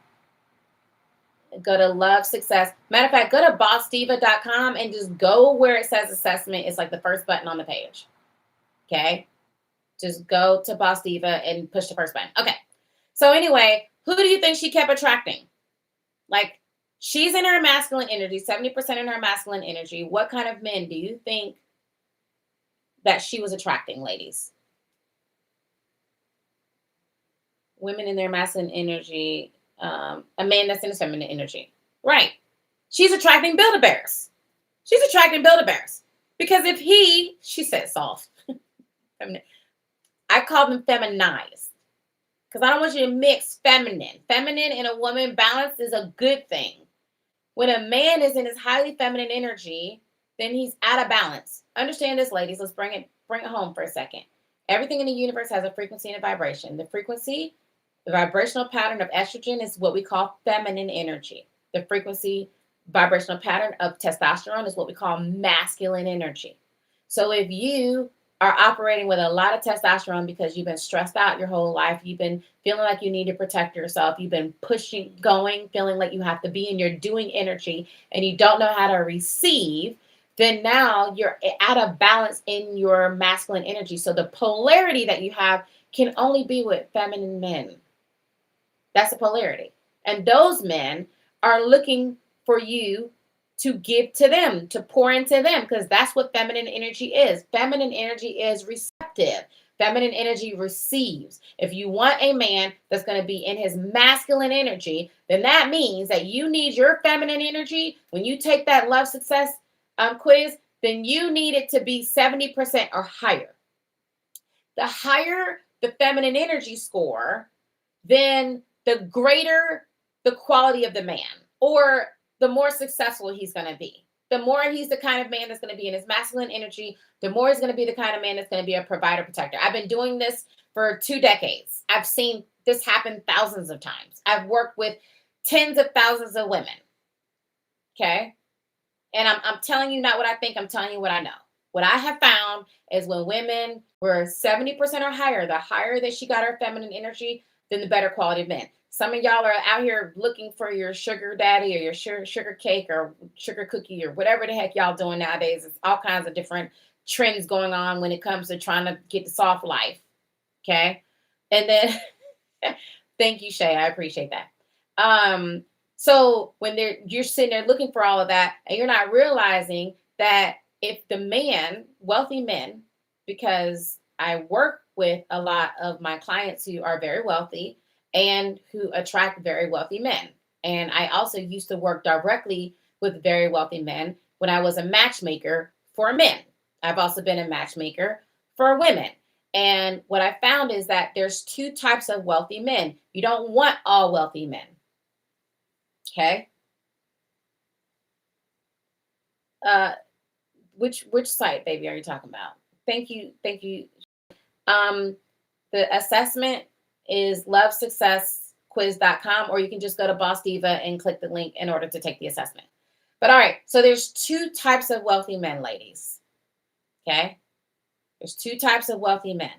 Go to Love Success. Matter of fact, go to bossdiva.com and just go where it says assessment. It's like the first button on the page. Okay. Just go to Boss Diva and push the first button. Okay. So anyway, who do you think she kept attracting? Like, she's in her masculine energy, 70% in her masculine energy. What kind of men do you think that she was attracting, ladies? Women in their masculine energy, a man that's in his feminine energy. Right. She's attracting Build-A-Bears. She's attracting Build-A-Bears. Because if she said soft. I call them feminized. Because I don't want you to mix feminine. Feminine and a woman balance is a good thing. When a man is in his highly feminine energy, then he's out of balance. Understand this, ladies. Let's bring it home for a second. Everything in the universe has a frequency and a vibration. The vibrational pattern of estrogen is what we call feminine energy. The frequency vibrational pattern of testosterone is what we call masculine energy. So if you are operating with a lot of testosterone because you've been stressed out your whole life, you've been feeling like you need to protect yourself, you've been pushing, going, feeling like you have to be in your doing energy, and you don't know how to receive, then now you're out of balance in your masculine energy. So the polarity that you have can only be with feminine men. That's the polarity. And those men are looking for you to give to them, to pour into them, because that's what feminine energy is. Feminine energy is receptive. Feminine energy receives. If you want a man that's going to be in his masculine energy, then that means that you need your feminine energy. When you take that love success quiz, then you need it to be 70% or higher. The higher the feminine energy score, then the greater the quality of the man, or the more successful he's going to be. The more he's the kind of man that's going to be in his masculine energy, the more he's going to be the kind of man that's going to be a provider, protector. I've been doing this for 2 decades. I've seen this happen thousands of times. I've worked with tens of thousands of women. Okay? And I'm telling you not what I think, I'm telling you what I know. What I have found is when women were 70% or higher, the higher that she got her feminine energy, then the better quality of men. Some of y'all are out here looking for your sugar daddy or your sugar cake or sugar cookie or whatever the heck y'all doing nowadays. It's all kinds of different trends going on when it comes to trying to get the soft life. Okay. And then, thank you, Shay. I appreciate that. So when you're sitting there looking for all of that and you're not realizing that if the man, wealthy men, because I work with a lot of my clients who are very wealthy and who attract very wealthy men. And I also used to work directly with very wealthy men when I was a matchmaker for men. I've also been a matchmaker for women. And what I found is that there's 2 types of wealthy men. You don't want all wealthy men. Okay. Which site, baby, are you talking about? Thank you. The assessment is lovesuccessquiz.com, or you can just go to Boss Diva and click the link in order to take the assessment. But all right, so there's 2 types of wealthy men, ladies. Okay? There's 2 types of wealthy men.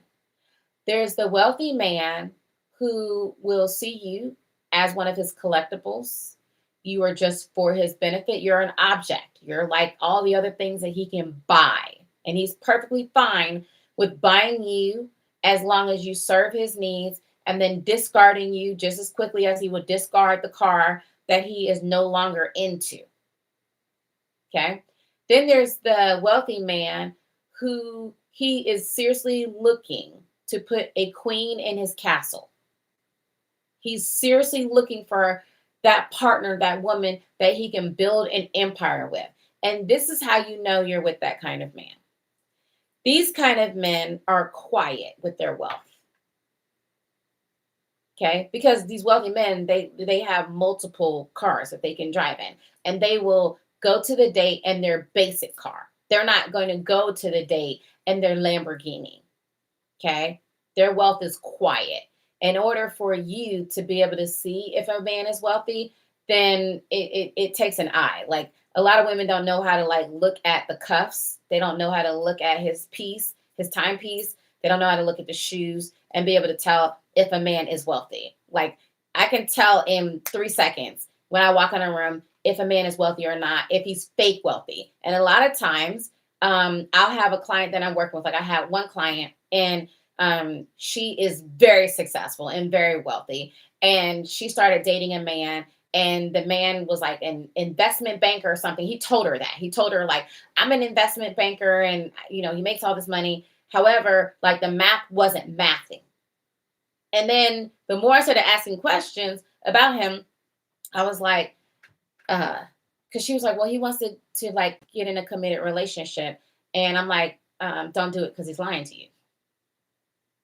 There's the wealthy man who will see you as one of his collectibles. You are just for his benefit. You're an object. You're like all the other things that he can buy. And he's perfectly fine with buying you as long as you serve his needs, and then discarding you just as quickly as he would discard the car that he is no longer into. Okay. Then there's the wealthy man who he is seriously looking to put a queen in his castle. He's seriously looking for that partner, that woman that he can build an empire with. And this is how you know you're with that kind of man. These kind of men are quiet with their wealth. Okay, because these wealthy men, they have multiple cars that they can drive in, and they will go to the date in their basic car. They're not going to go to the date in their Lamborghini. Okay, their wealth is quiet. In order for you to be able to see if a man is wealthy, then it takes an eye. Like, a lot of women don't know how to like look at the cuffs. They don't know how to look at his piece, his timepiece. They don't know how to look at the shoes and be able to tell if a man is wealthy. Like, I can tell in 3 seconds when I walk in a room if a man is wealthy or not, if he's fake wealthy. And a lot of times, I'll have a client that I'm working with. Like, I had one client, and she is very successful and very wealthy. And she started dating a man, and the man was like an investment banker or something. He told her that. He told her, like, I'm an investment banker, and he makes all this money. However, like, the math wasn't mathing. And then the more I started asking questions about him, I was like, because she was like, well, he wants to like get in a committed relationship. And I'm like, don't do it because he's lying to you.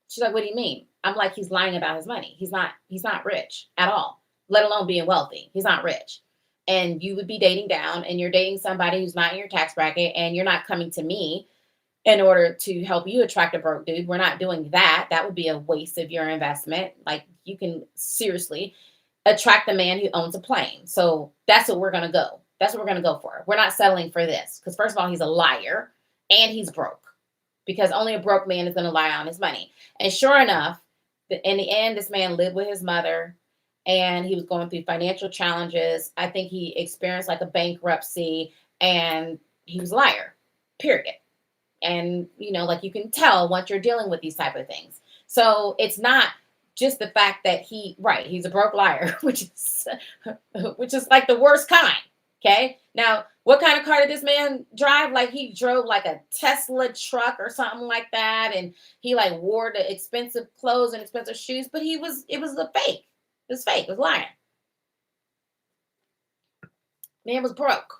She's like, what do you mean? I'm like, he's lying about his money. He's not rich at all, let alone being wealthy. He's not rich. And you would be dating down, and you're dating somebody who's not in your tax bracket, and you're not coming to me in order to help you attract a broke dude. We're not doing that. That would be a waste of your investment. Like, you can seriously attract the man who owns a plane. So that's what we're going to go. That's what we're going to go for. We're not settling for this because, first of all, he's a liar and he's broke, because only a broke man is going to lie on his money. And sure enough, in the end, this man lived with his mother, and he was going through financial challenges. I think he experienced like a bankruptcy, and he was a liar, period. And, like, you can tell once you're dealing with these type of things. So it's not just the fact that he's a broke liar, which is like the worst kind. Okay. Now, what kind of car did this man drive? Like, he drove like a Tesla truck or something like that. And he like wore the expensive clothes and expensive shoes, but it was a fake. It was fake. It was lying. Man was broke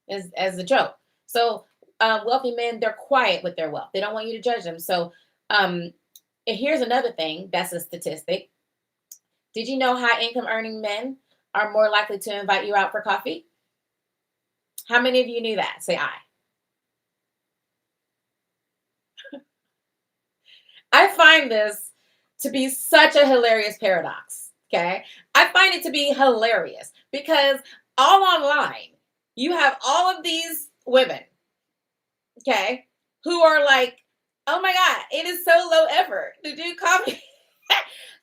as a joke. So, wealthy men, they're quiet with their wealth. They don't want you to judge them. So, and here's another thing that's a statistic. Did you know high income earning men are more likely to invite you out for coffee? How many of you knew that? Say I. I find this to be such a hilarious paradox. Okay. I find it to be hilarious because all online, you have all of these women, okay, who are like, oh my God, it is so low effort to do coffee,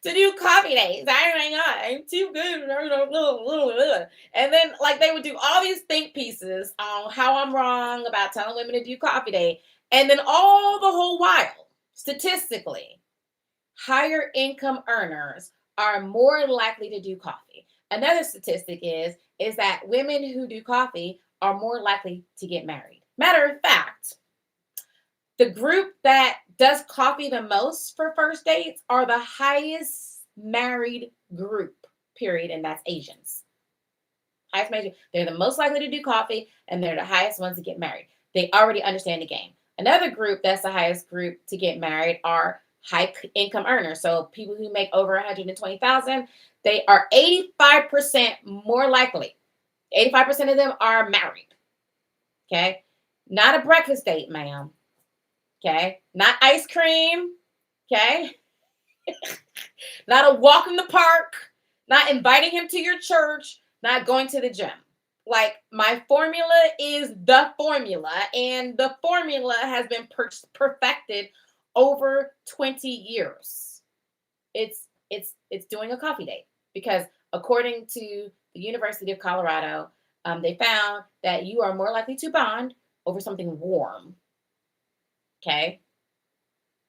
to do coffee dates. Oh my God, I'm too good. And then like they would do all these think pieces on how I'm wrong about telling women to do coffee date. And then all the whole while, statistically, higher income earners are more likely to do coffee. Another statistic is that women who do coffee are more likely to get married. Matter of fact, the group that does coffee the most for first dates are the highest married group, period, and that's Asians. Highest married, they're the most likely to do coffee, and they're the highest ones to get married. They already understand the game. Another group that's the highest group to get married are high income earners. So people who make over 120,000, they are 85% more likely. 85% of them are married. Okay. Not a breakfast date, ma'am. Okay. Not ice cream. Okay. Not a walk in the park. Not inviting him to your church. Not going to the gym. Like, my formula is the formula, and the formula has been perfected over 20 years. It's doing a coffee date, because according to the University of Colorado, they found that you are more likely to bond over something warm. Okay.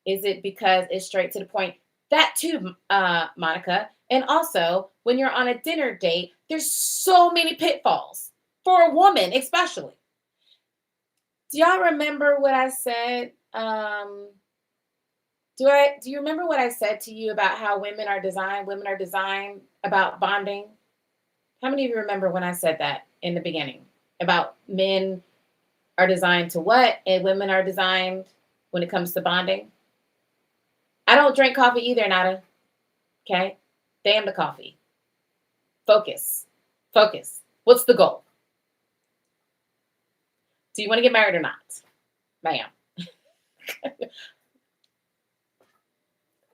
Is it because it's straight to the point? That too, Monica. And also, when you're on a dinner date, there's so many pitfalls for a woman, especially. Do y'all remember what I said? Do you remember what I said to you about how women are designed? Women are designed about bonding. How many of you remember when I said that in the beginning about men are designed to what and women are designed when it comes to bonding? I don't drink coffee either, Nada. Okay? Damn the coffee. Focus. Focus. What's the goal? Do you want to get married or not? Ma'am.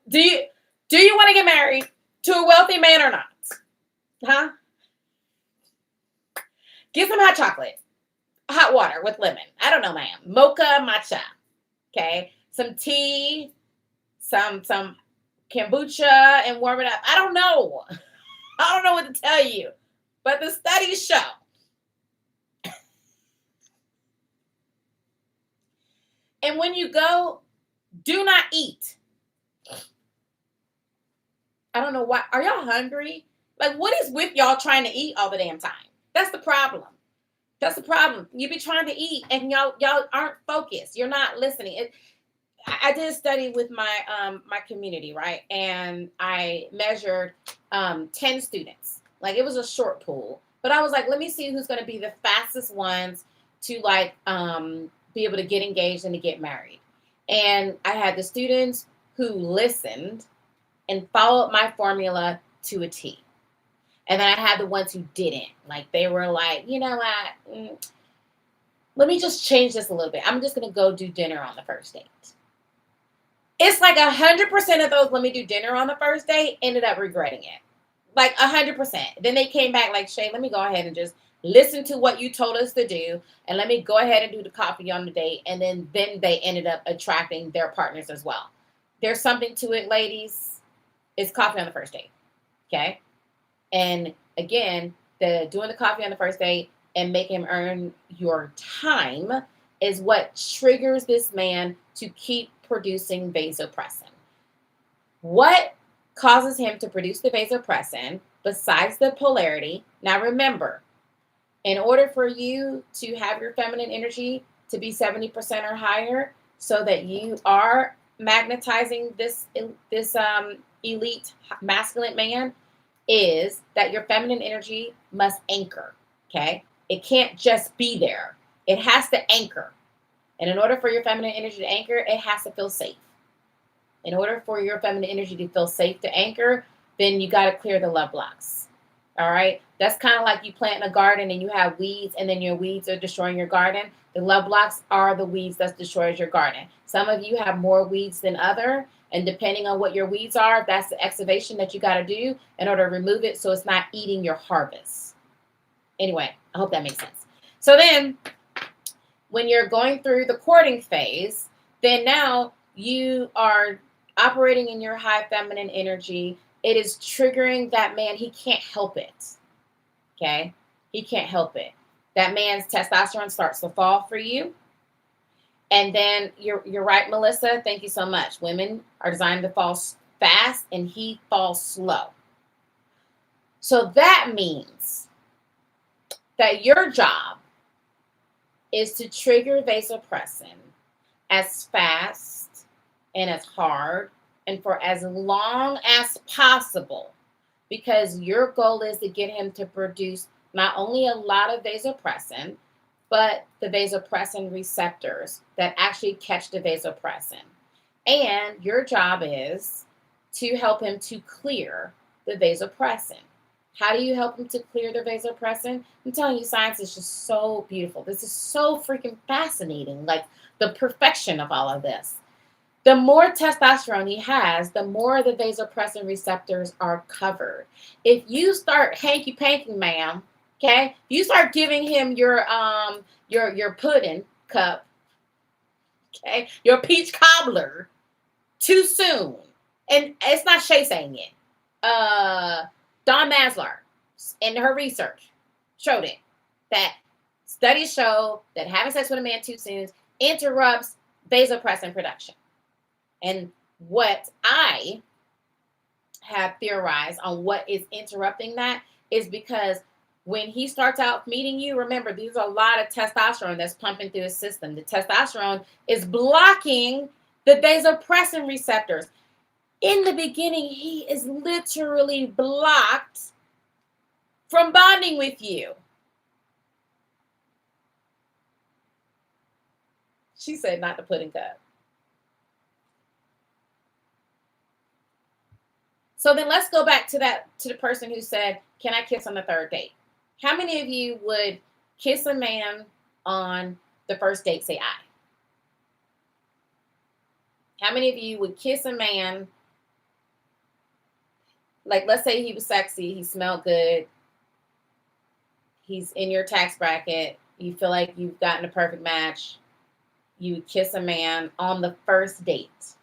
Do you want to get married to a wealthy man or not? Huh? Get some hot chocolate. Hot water with lemon. I don't know, ma'am. Mocha matcha. Okay? Some tea, some kombucha, and warm it up. I don't know. I don't know what to tell you. But the studies show and when you go, do not eat. I don't know why. Are y'all hungry? Like, what is with y'all trying to eat all the damn time? That's the problem. That's the problem. You be trying to eat and y'all aren't focused. You're not listening. I did a study with my my community, right? And I measured 10 students. Like, it was a short pool, but I was like, let me see who's going to be the fastest ones to like be able to get engaged and to get married. And I had the students who listened and followed my formula to a T. And then I had the ones who didn't. Like, they were like, you know what? Let me just change this a little bit. I'm just going to go do dinner on the first date. It's like 100% of those let me do dinner on the first date ended up regretting it. Like 100%. Then they came back like, Shay, let me go ahead and just listen to what you told us to do. And let me go ahead and do the coffee on the date. And then they ended up attracting their partners as well. There's something to it, ladies. It's coffee on the first date. Okay? And again, doing the coffee on the first date and make him earn your time is what triggers this man to keep producing vasopressin. What causes him to produce the vasopressin besides the polarity? Now remember, in order for you to have your feminine energy to be 70% or higher so that you are magnetizing this elite masculine man, is that your feminine energy must anchor, okay? It can't just be there. It has to anchor. And in order for your feminine energy to anchor, it has to feel safe. In order for your feminine energy to feel safe to anchor, then you got to clear the love blocks. All right? That's kind of like you plant in a garden and you have weeds and then your weeds are destroying your garden. The love blocks are the weeds that destroys your garden. Some of you have more weeds than other. And depending on what your weeds are, that's the excavation that you got to do in order to remove it so it's not eating your harvest. Anyway, I hope that makes sense. So then when you're going through the courting phase, then now you are operating in your high feminine energy. It is triggering that man. He can't help it. Okay? He can't help it. That man's testosterone starts to fall for you. And then you're right, Melissa. Thank you so much. Women are designed to fall fast and he falls slow. So that means that your job is to trigger vasopressin as fast and as hard and for as long as possible, because your goal is to get him to produce not only a lot of vasopressin, but the vasopressin receptors that actually catch the vasopressin. And your job is to help him to clear the vasopressin. How do you help him to clear the vasopressin? I'm telling you, science is just so beautiful. This is so freaking fascinating, like the perfection of all of this. The more testosterone he has, the more the vasopressin receptors are covered. If you start hanky-panking, ma'am, okay, if you start giving him your pudding cup, okay, your peach cobbler too soon, and it's not Shay saying it. Dawn Maslar in her research showed it that studies show that having sex with a man too soon interrupts vasopressin production. And what I have theorized on what is interrupting that is because when he starts out meeting you, remember, there's a lot of testosterone that's pumping through his system. The testosterone is blocking the vasopressin receptors. In the beginning, he is literally blocked from bonding with you. She said not the pudding cup. So then let's go back to the person who said, can I kiss on the third date? How many of you would kiss a man on the first date? Say I. How many of you would kiss a man? Like, let's say he was sexy, he smelled good, he's in your tax bracket, you feel like you've gotten a perfect match, you would kiss a man on the first date.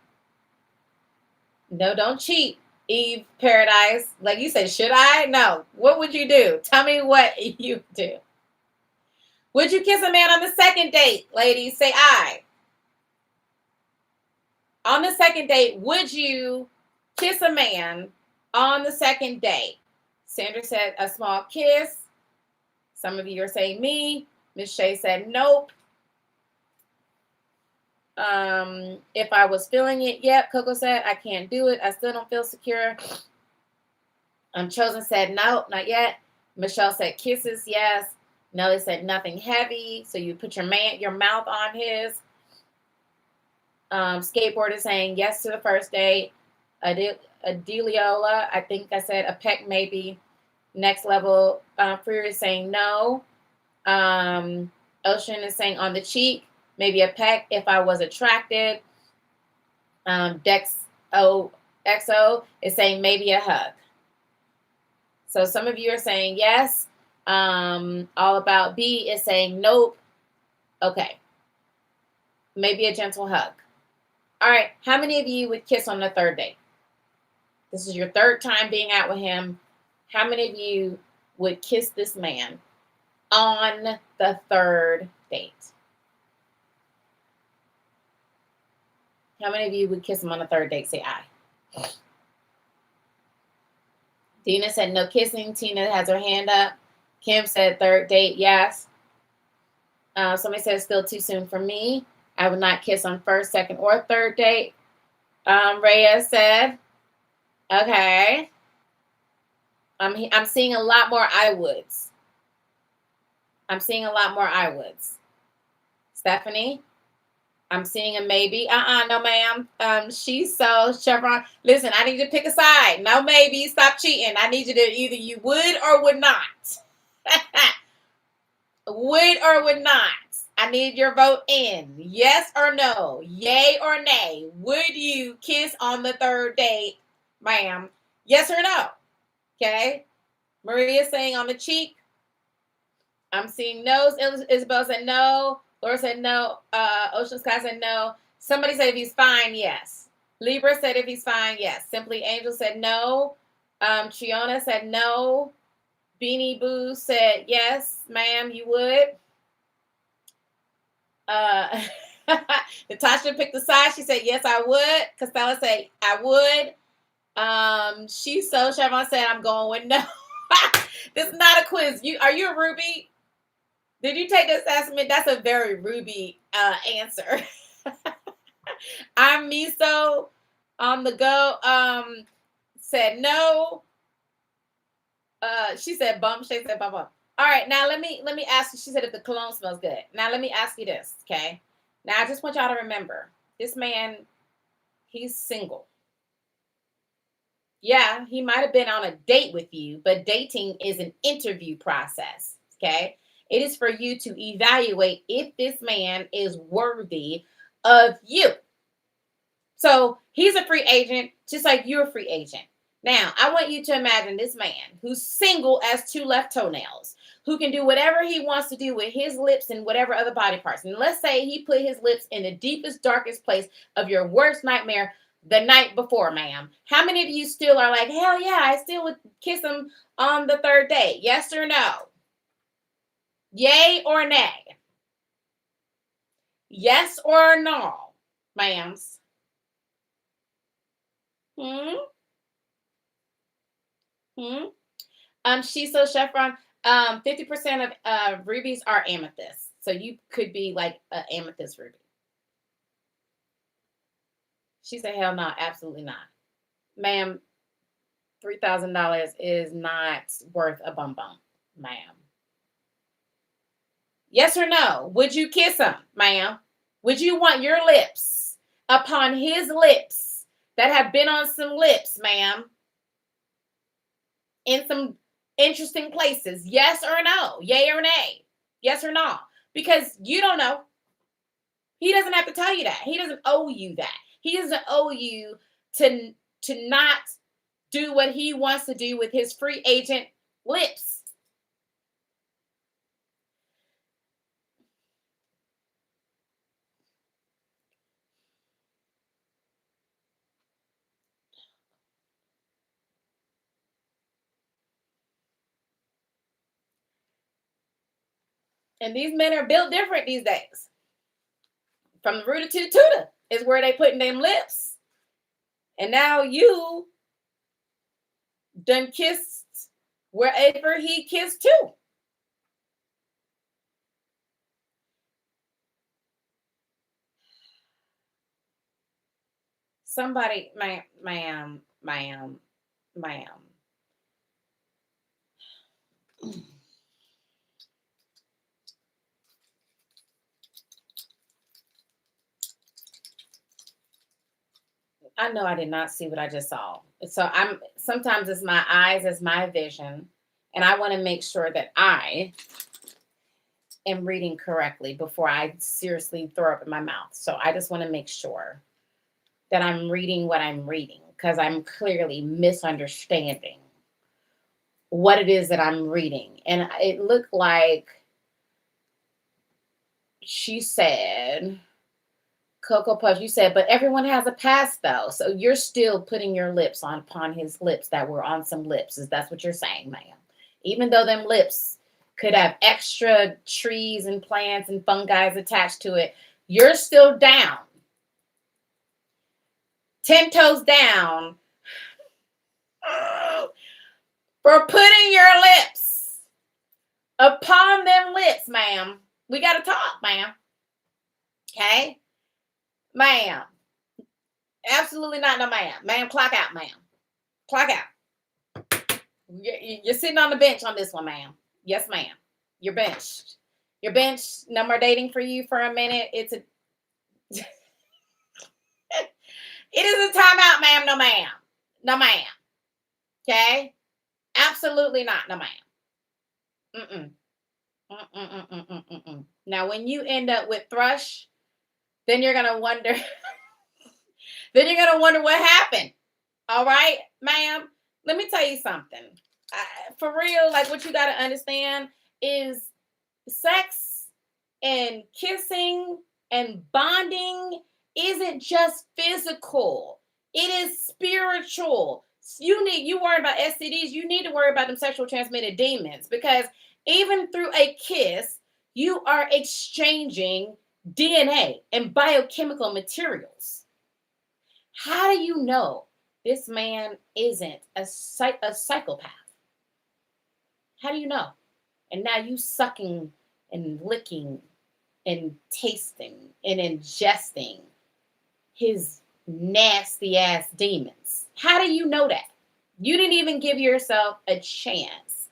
No, don't cheat, Eve Paradise. Like you said, should I? No. What would you do? Tell me what you do. Would you kiss a man on the second date? Ladies, say I. On the second date, would you kiss a man on the second date? Sandra said a small kiss. Some of you are saying me. Miss Shay said nope. If I was feeling it, yep. Coco said I can't do it. I still don't feel secure. Chosen said no, not yet. Michelle said kisses, yes. Nelly said nothing heavy. So you put your mouth on his. Skateboarder saying yes to the first date. Adeliola, I think I said a peck maybe. Next level. Freer is saying no. Ocean is saying on the cheek. Maybe a peck if I was attracted. XO is saying maybe a hug. So some of you are saying yes. All About B is saying nope. Okay. Maybe a gentle hug. All right. How many of you would kiss on the third date? This is your third time being out with him. How many of you would kiss this man on the third date? How many of you would kiss him on the third date? Say I. Dina said no kissing. Tina has her hand up. Kim said third date, yes. Somebody said still too soon for me. I would not kiss on first, second, or third date. Rhea said, okay. I'm seeing a lot more I would's. I'm seeing a lot more I would's. Stephanie, I'm seeing a maybe. No, ma'am. She's so Chevron. Listen, I need you to pick a side. No, maybe. Stop cheating. I need you to either you would or would not. Would or would not. I need your vote in. Yes or no. Yay or nay. Would you kiss on the third date, ma'am? Yes or no. Okay. Maria saying on the cheek. I'm seeing no's. Isabel said no. Laura said no. Ocean Sky said no. Somebody said if he's fine, yes. Libra said if he's fine, yes. Simply Angel said no. Triona said no. Beanie Boo said yes, ma'am, you would. Natasha picked the side. She said yes, I would. Costello said I would. She's so Chevron said I'm going with no. This is not a quiz. Are you a Ruby? Did you take the assessment? That's a very Ruby answer. I'm Miso on the go. Said no. She said bump. She said bump. All right, now let me ask you. She said if the cologne smells good. Now let me ask you this, okay? Now I just want y'all to remember, this man, he's single. Yeah, he might have been on a date with you, but dating is an interview process, okay? It is for you to evaluate if this man is worthy of you. So he's a free agent, just like you're a free agent. Now, I want you to imagine this man who's single as two left toenails, who can do whatever he wants to do with his lips and whatever other body parts. And let's say he put his lips in the deepest, darkest place of your worst nightmare the night before, ma'am. How many of you still are like, hell yeah, I still would kiss him on the third date? Yes or no? Yay or nay? Yes or no, ma'ams? Hmm? She so Chevron, 50% of rubies are amethyst. So you could be like an amethyst ruby. She said, hell no, absolutely not. Ma'am, $3,000 is not worth a bum bum, ma'am. Yes or no? Would you kiss him, ma'am? Would you want your lips upon his lips that have been on some lips, ma'am, in some interesting places? Yes or no? Yay or nay? Yes or no? Because you don't know. He doesn't have to tell you that. He doesn't owe you that. He doesn't owe you to not do what he wants to do with his free agent lips. And these men are built different these days. From the rooter to the tutor is where they putting them lips. And now you done kissed wherever he kissed too. Somebody, ma'am. I know I did not see what I just saw. So sometimes it's my eyes, it's my vision, and I want to make sure that I am reading correctly before I seriously throw up in my mouth. So I just want to make sure that I'm reading what I'm reading, because I'm clearly misunderstanding what it is that I'm reading. And it looked like she said, Cocoa Puff, you said, but everyone has a past though. So you're still putting your lips upon his lips that were on some lips. Is that's what you're saying, ma'am? Even though them lips could have extra trees and plants and fungi attached to it, you're still down. 10 toes down for putting your lips upon them lips, ma'am. We got to talk, ma'am. Okay? Ma'am. Absolutely not, no ma'am. Ma'am, clock out, ma'am. Clock out. You're sitting on the bench on this one, ma'am. Yes, ma'am. You're benched. You're benched. No more dating for you for a minute. It is a timeout, ma'am. No, ma'am. No, ma'am. Okay? Absolutely not. No, ma'am. Now, when you end up with thrush, then you're gonna wonder. Then you're gonna wonder what happened. All right, ma'am. Let me tell you something. For real, like what you gotta understand is sex and kissing and bonding isn't just physical. It is spiritual. You worry about STDs, you need to worry about them sexual transmitted demons, because even through a kiss, you are exchanging DNA and biochemical materials. How do you know this man isn't a psychopath? How do you know? And now you sucking and licking and tasting and ingesting his nasty ass demons. How do you know that? You didn't even give yourself a chance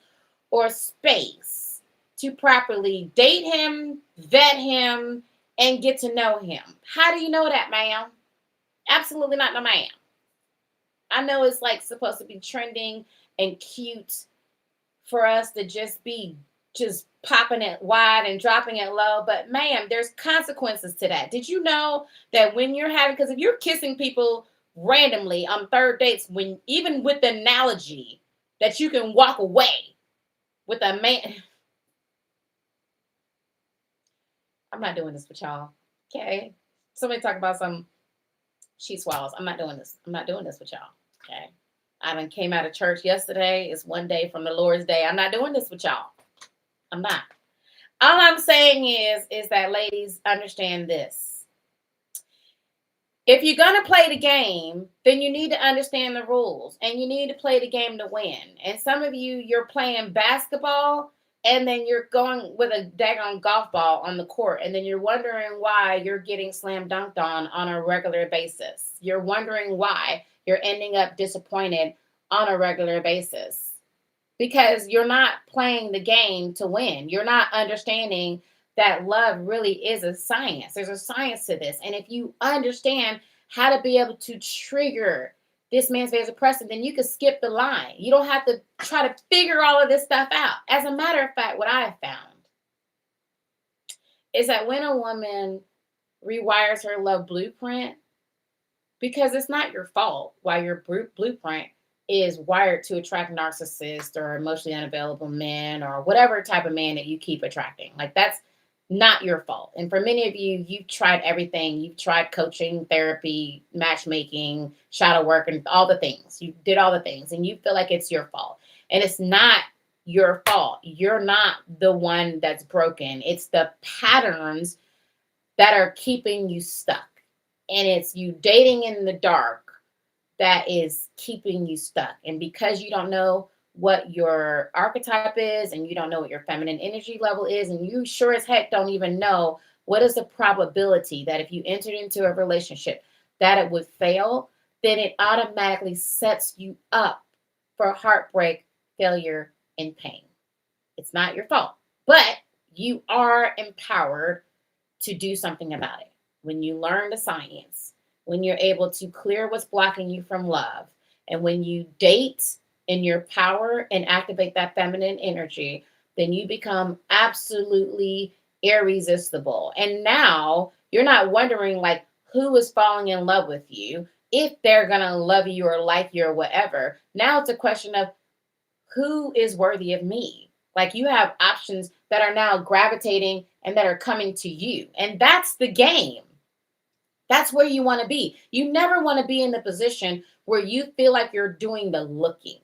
or space to properly date him, vet him, and get to know him. How do you know that, ma'am? Absolutely not, no, ma'am. I know it's like supposed to be trending and cute for us to just be just popping it wide and dropping it low. But ma'am, there's consequences to that. Did you know that when you're having, because if you're kissing people randomly on third dates, when even with the analogy that you can walk away with a man. I'm not doing this with y'all. Okay. Somebody talk about some she swallows. I'm not doing this. I'm not doing this with y'all. Okay. I done came out of church yesterday. It's one day from the Lord's Day. I'm not doing this with y'all. I'm not. All I'm saying is that ladies, understand this. If you're going to play the game, then you need to understand the rules and you need to play the game to win. And some of you, you're playing basketball and then you're going with a daggone golf ball on the court. And then you're wondering why you're getting slam dunked on a regular basis. You're wondering why you're ending up disappointed on a regular basis because you're not playing the game to win. You're not understanding that love really is a science. There's a science to this. And if you understand how to be able to trigger this man's vasopressin, then you can skip the line. You don't have to try to figure all of this stuff out. As a matter of fact, what I have found is that when a woman rewires her love blueprint, because it's not your fault why your blueprint is wired to attract narcissists or emotionally unavailable men or whatever type of man that you keep attracting. Like that's not your fault. And for many of you, you've tried everything. You've tried coaching, therapy, matchmaking, shadow work, and all the things. You did all the things and you feel like it's your fault. And it's not your fault. You're not the one that's broken. It's the patterns that are keeping you stuck. And it's you dating in the dark that is keeping you stuck. And because you don't know what your archetype is and you don't know what your feminine energy level is, and you sure as heck don't even know what is the probability that if you entered into a relationship that it would fail, then it automatically sets you up for heartbreak, failure, and pain. It's not your fault, but you are empowered to do something about it. When you learn the science, when you're able to clear what's blocking you from love, and when you date in your power and activate that feminine energy, then you become absolutely irresistible. And now you're not wondering like who is falling in love with you, if they're going to love you or like you or whatever. Now it's a question of who is worthy of me. Like you have options that are now gravitating and that are coming to you. And that's the game. That's where you want to be. You never want to be in the position where you feel like you're doing the looking.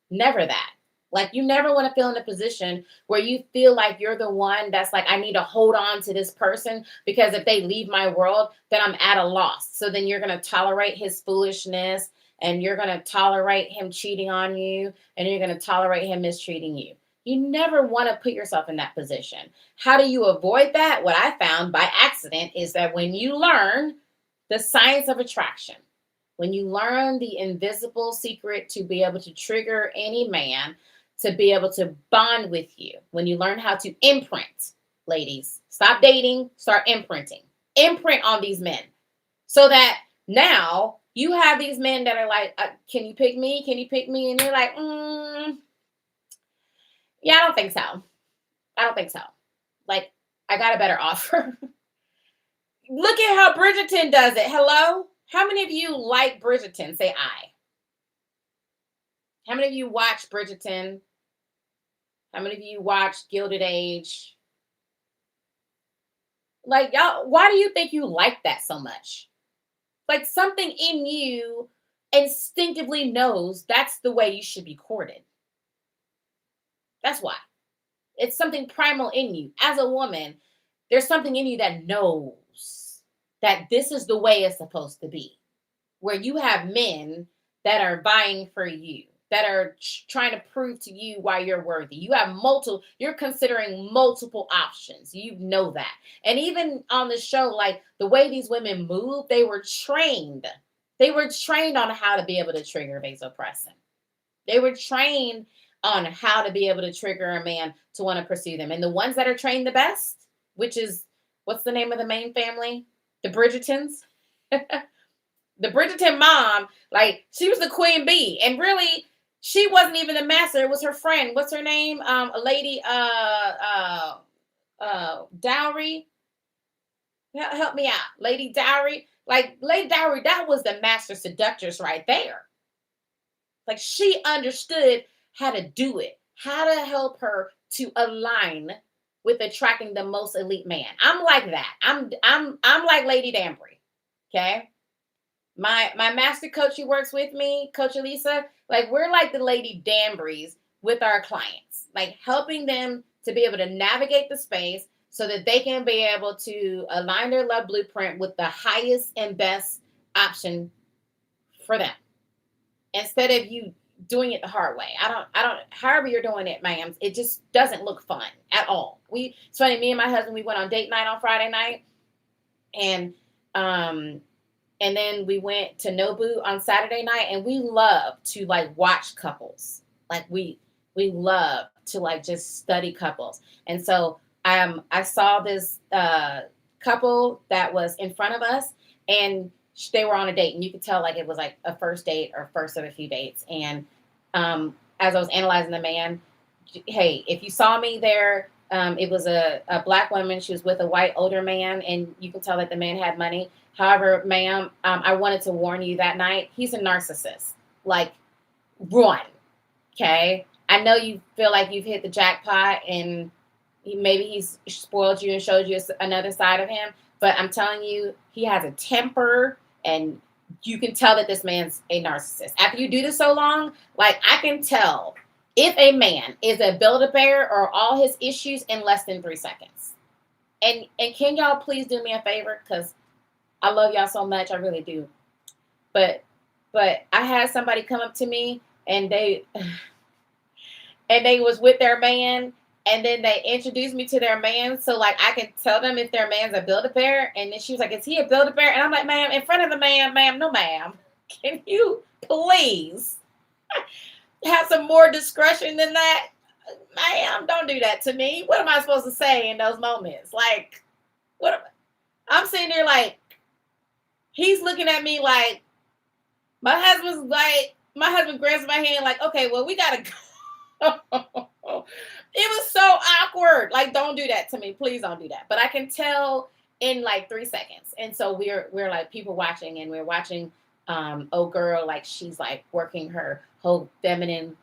Never that. Like you never want to feel in a position where you feel like you're the one that's like, I need to hold on to this person because if they leave my world, then I'm at a loss. So then you're going to tolerate his foolishness and you're going to tolerate him cheating on you and you're going to tolerate him mistreating you. You never want to put yourself in that position. How do you avoid that? What I found by accident is that when you learn the science of attraction, when you learn the invisible secret to be able to trigger any man, to be able to bond with you, when you learn how to imprint, ladies, stop dating, start imprinting. Imprint on these men so that now you have these men that are like, can you pick me? Can you pick me? And you're like, yeah, I don't think so. I don't think so. Like, I got a better offer. Look at how Bridgerton does it. Hello? How many of you like Bridgerton? Say I. How many of you watch Bridgerton? How many of you watch Gilded Age? Like, y'all, why do you think you like that so much? Like, something in you instinctively knows that's the way you should be courted. That's why. It's something primal in you. As a woman, there's something in you that knows that this is the way it's supposed to be. Where you have men that are vying for you, that are trying to prove to you why you're worthy. You have you're considering multiple options. You know that. And even on the show, like the way these women move, they were trained. They were trained on how to be able to trigger vasopressin. They were trained on how to be able to trigger a man to want to pursue them. And the ones that are trained the best, which is, what's the name of the main family? The Bridgertons. The Bridgerton mom, like, she was the queen bee. And really, she wasn't even the master. It was her friend. What's her name? A lady, Dowry. Help me out. Lady Dowry. Like, Lady Dowry, that was the master seductress right there. Like, she understood how to do it, how to help her to align with attracting the most elite man. I'm like that. I'm like Lady Danbury. Okay. My master coach who works with me, Coach Elisa, like we're like the Lady Danburys with our clients, like helping them to be able to navigate the space so that they can be able to align their love blueprint with the highest and best option for them, instead of you doing it the hard way. However you're doing it, ma'am, it just doesn't look fun at all. It's funny, me and my husband, we went on date night on Friday night, and then we went to Nobu on Saturday night, and we love to like watch couples. Like we love to like just study couples. And so I saw this couple that was in front of us, and they were on a date, and you could tell like it was like a first date or first of a few dates. And as I was analyzing the man, hey, if you saw me there, it was a black woman. She was with a white older man, and you can tell that the man had money. However, ma'am, I wanted to warn you that night, he's a narcissist. Like, run, okay? I know you feel like you've hit the jackpot, and maybe he's spoiled you and showed you another side of him, but I'm telling you, he has a temper, and you can tell that this man's a narcissist. After you do this so long, like, I can tell if a man is a Build-A-Bear or all his issues in less than 3 seconds. And can y'all please do me a favor? Because I love y'all so much. I really do. But I had somebody come up to me, and they was with their man, and then they introduced me to their man, so like I can tell them if their man's a Build-A-Bear. And then she was like, "Is he a Build-A-Bear?" And I'm like, "Ma'am, in front of the man, ma'am, no, ma'am. Can you please have some more discretion than that? Ma'am, don't do that to me. What am I supposed to say in those moments? Like, I'm sitting there like, he's looking at me like, my husband grabs my hand like, okay, well, we gotta go. It was so awkward. Like, don't do that to me. Please don't do that. But I can tell in like 3 seconds. And so we're like people watching, and we're watching old girl, like she's like working her whole feminine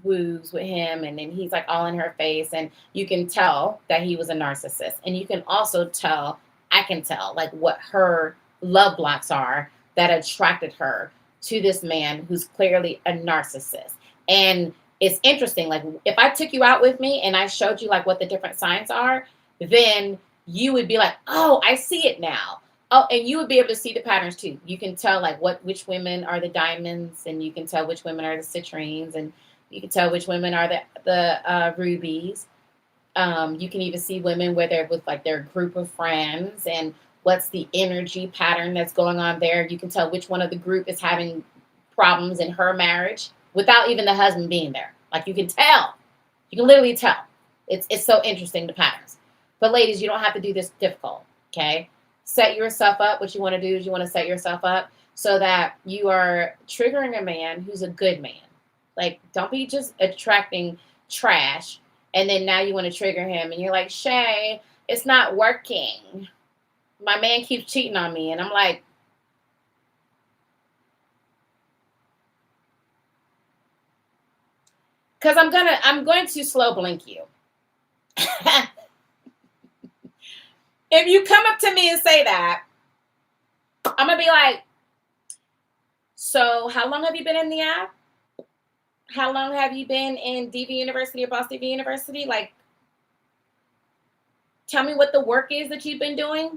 woos with him, and then he's like all in her face, and you can tell that he was a narcissist. And you can also tell, I can tell like what her love blocks are that attracted her to this man who's clearly a narcissist. And it's interesting, like if I took you out with me and I showed you like what the different signs are, then you would be like, oh, I see it now. Oh, and you would be able to see the patterns too. You can tell like which women are the diamonds, and you can tell which women are the citrines, and you can tell which women are the rubies. You can even see women where they're with like their group of friends, and what's the energy pattern that's going on there. You can tell which one of the group is having problems in her marriage without even the husband being there. Like you can tell. You can literally tell. It's so interesting, the patterns. But ladies, you don't have to do this difficult, okay? Set yourself up. What you want to do is you want to set yourself up so that you are triggering a man who's a good man. Like, don't be just attracting trash, and then now you want to trigger him, and you're like, Shay, it's not working. My man keeps cheating on me. And I'm like, because I'm going to slow blink you. If you come up to me and say that, I'm going to be like, so how long have you been in the app? How long have you been in Diva University or Boss Diva University? Like, tell me what the work is that you've been doing.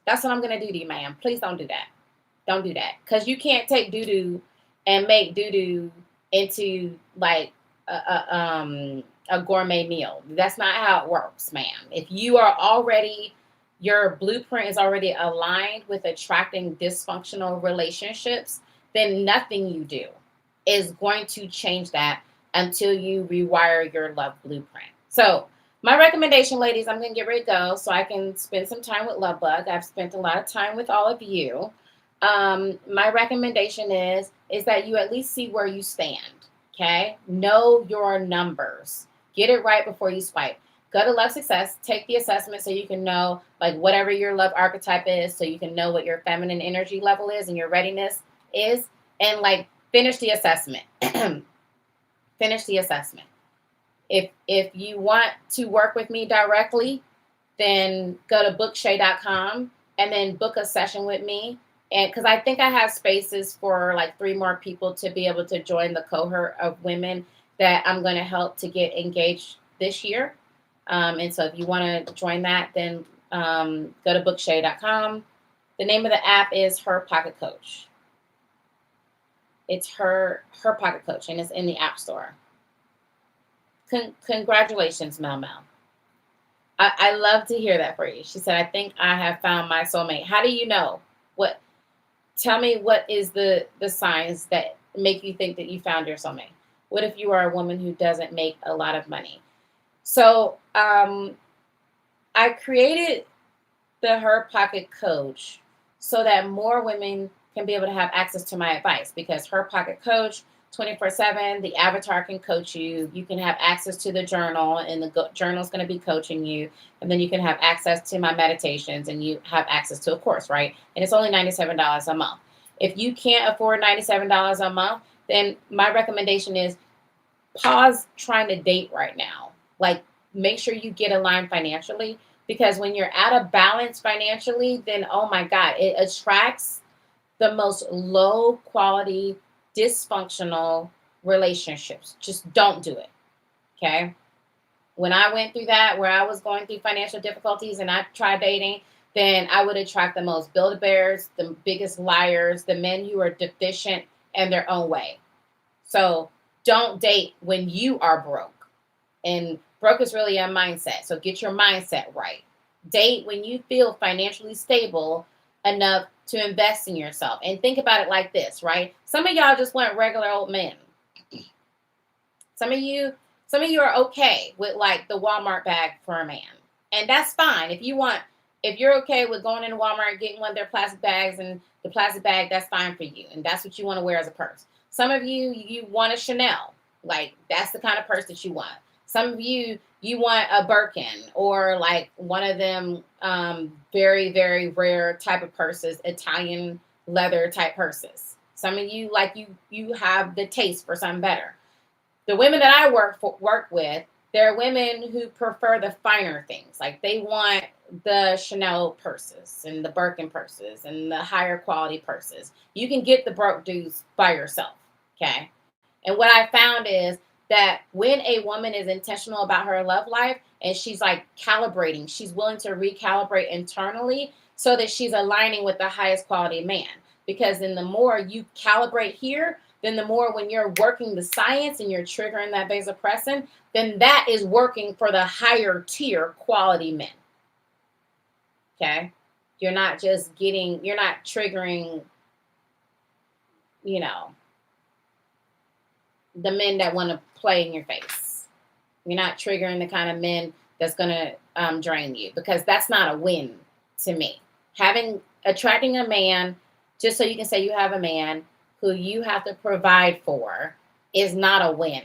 That's what I'm going to do to you, ma'am. Please don't do that. Don't do that. Because you can't take doo-doo and make doo-doo into like a gourmet meal. That's not how it works, ma'am. If you are already, your blueprint is already aligned with attracting dysfunctional relationships, then nothing you do is going to change that until you rewire your love blueprint. So my recommendation, ladies, I'm going to get ready to go so I can spend some time with Lovebug. I've spent a lot of time with all of you. My recommendation is that you at least see where you stand, okay? Know your numbers. Get it right before you swipe. Go to Love Success, take the assessment so you can know like whatever your love archetype is, so you can know what your feminine energy level is and your readiness is, and like finish the assessment. Finish the assessment. If you want to work with me directly, then go to bookshay.com and then book a session with me. And because I think I have spaces for like 3 more people to be able to join the cohort of women that I'm going to help to get engaged this year. And so if you want to join that, then go to bookshay.com. The name of the app is Her Pocket Coach. It's her Pocket Coach, and it's in the App Store. Congratulations, Mel Mel. I love to hear that for you. She said, I think I have found my soulmate. How do you know? Tell me what is the signs that make you think that you found your soulmate? What if you are a woman who doesn't make a lot of money? So I created the Her Pocket Coach so that more women can be able to have access to my advice, because Her Pocket Coach 24/7, the avatar can coach you. You can have access to the journal, and the journal is going to be coaching you. And then you can have access to my meditations, and you have access to a course, right? And it's only $97 a month. If you can't afford $97 a month, then my recommendation is pause trying to date right now. Like, make sure you get aligned financially, because when you're out of balance financially, then, oh my God, it attracts the most low quality, dysfunctional relationships. Just don't do it. Okay. When I went through that, where I was going through financial difficulties and I tried dating, then I would attract the most Build-A-Bears, the biggest liars, the men who are deficient in their own way. So don't date when you are broke. And broke is really a mindset. So get your mindset right. Date when you feel financially stable enough to invest in yourself. And think about it like this, right? Some of y'all just want regular old men. Some of you are okay with like the Walmart bag for a man. And that's fine. If you're okay with going into Walmart and getting one of their plastic bags, and the plastic bag, that's fine for you. And that's what you want to wear as a purse. Some of you want a Chanel. Like, that's the kind of purse that you want. Some of you want a Birkin, or like one of them very, very rare type of purses, Italian leather type purses. Some of you, like, you have the taste for something better. The women that I work with, they're women who prefer the finer things. Like, they want the Chanel purses and the Birkin purses and the higher quality purses. You can get the broke dudes by yourself, okay? And what I found is that when a woman is intentional about her love life, and she's like calibrating, she's willing to recalibrate internally so that she's aligning with the highest quality man. Because then the more you calibrate here, then the more, when you're working the science and you're triggering that vasopressin, then that is working for the higher tier quality men. Okay? You're not triggering, the men that want to play in your face. You're not triggering the kind of men that's going to drain you, because that's not a win to me. Attracting a man just so you can say you have a man who you have to provide for is not a win.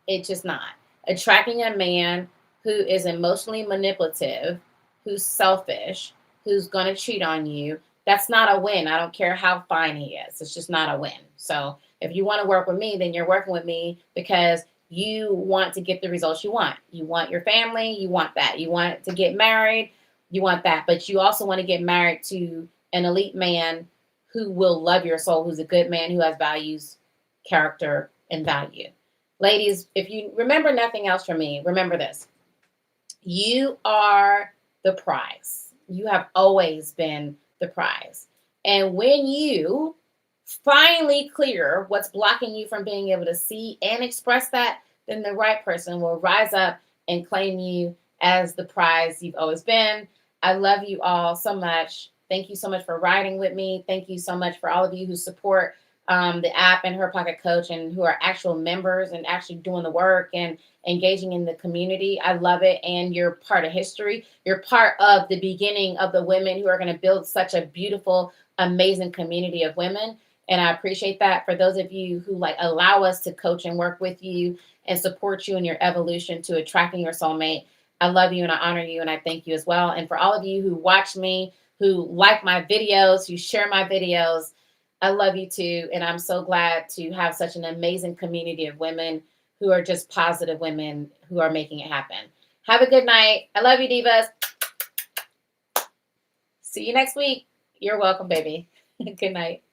It's just not. Attracting a man who is emotionally manipulative, who's selfish, who's going to cheat on you, that's not a win. I don't care how fine he is. It's just not a win. So if you want to work with me, then you're working with me because you want to get the results you want. You want your family, you want that. You want to get married, you want that. But you also want to get married to an elite man who will love your soul, who's a good man, who has values, character, and value. Ladies, if you remember nothing else from me, remember this. You are the prize. You have always been the prize. And when you finally clear what's blocking you from being able to see and express that, then the right person will rise up and claim you as the prize you've always been. I love you all so much. Thank you so much for riding with me. Thank you so much for all of you who support the app and Her Pocket Coach, and who are actual members and actually doing the work and engaging in the community. I love it. And you're part of history. You're part of the beginning of the women who are going to build such a beautiful, amazing community of women. And I appreciate that. For those of you who allow us to coach and work with you and support you in your evolution to attracting your soulmate, I love you and I honor you and I thank you as well. And for all of you who watch me, who like my videos, who share my videos, I love you too. And I'm so glad to have such an amazing community of women who are just positive women who are making it happen. Have a good night. I love you, divas. See you next week. You're welcome, baby. Good night.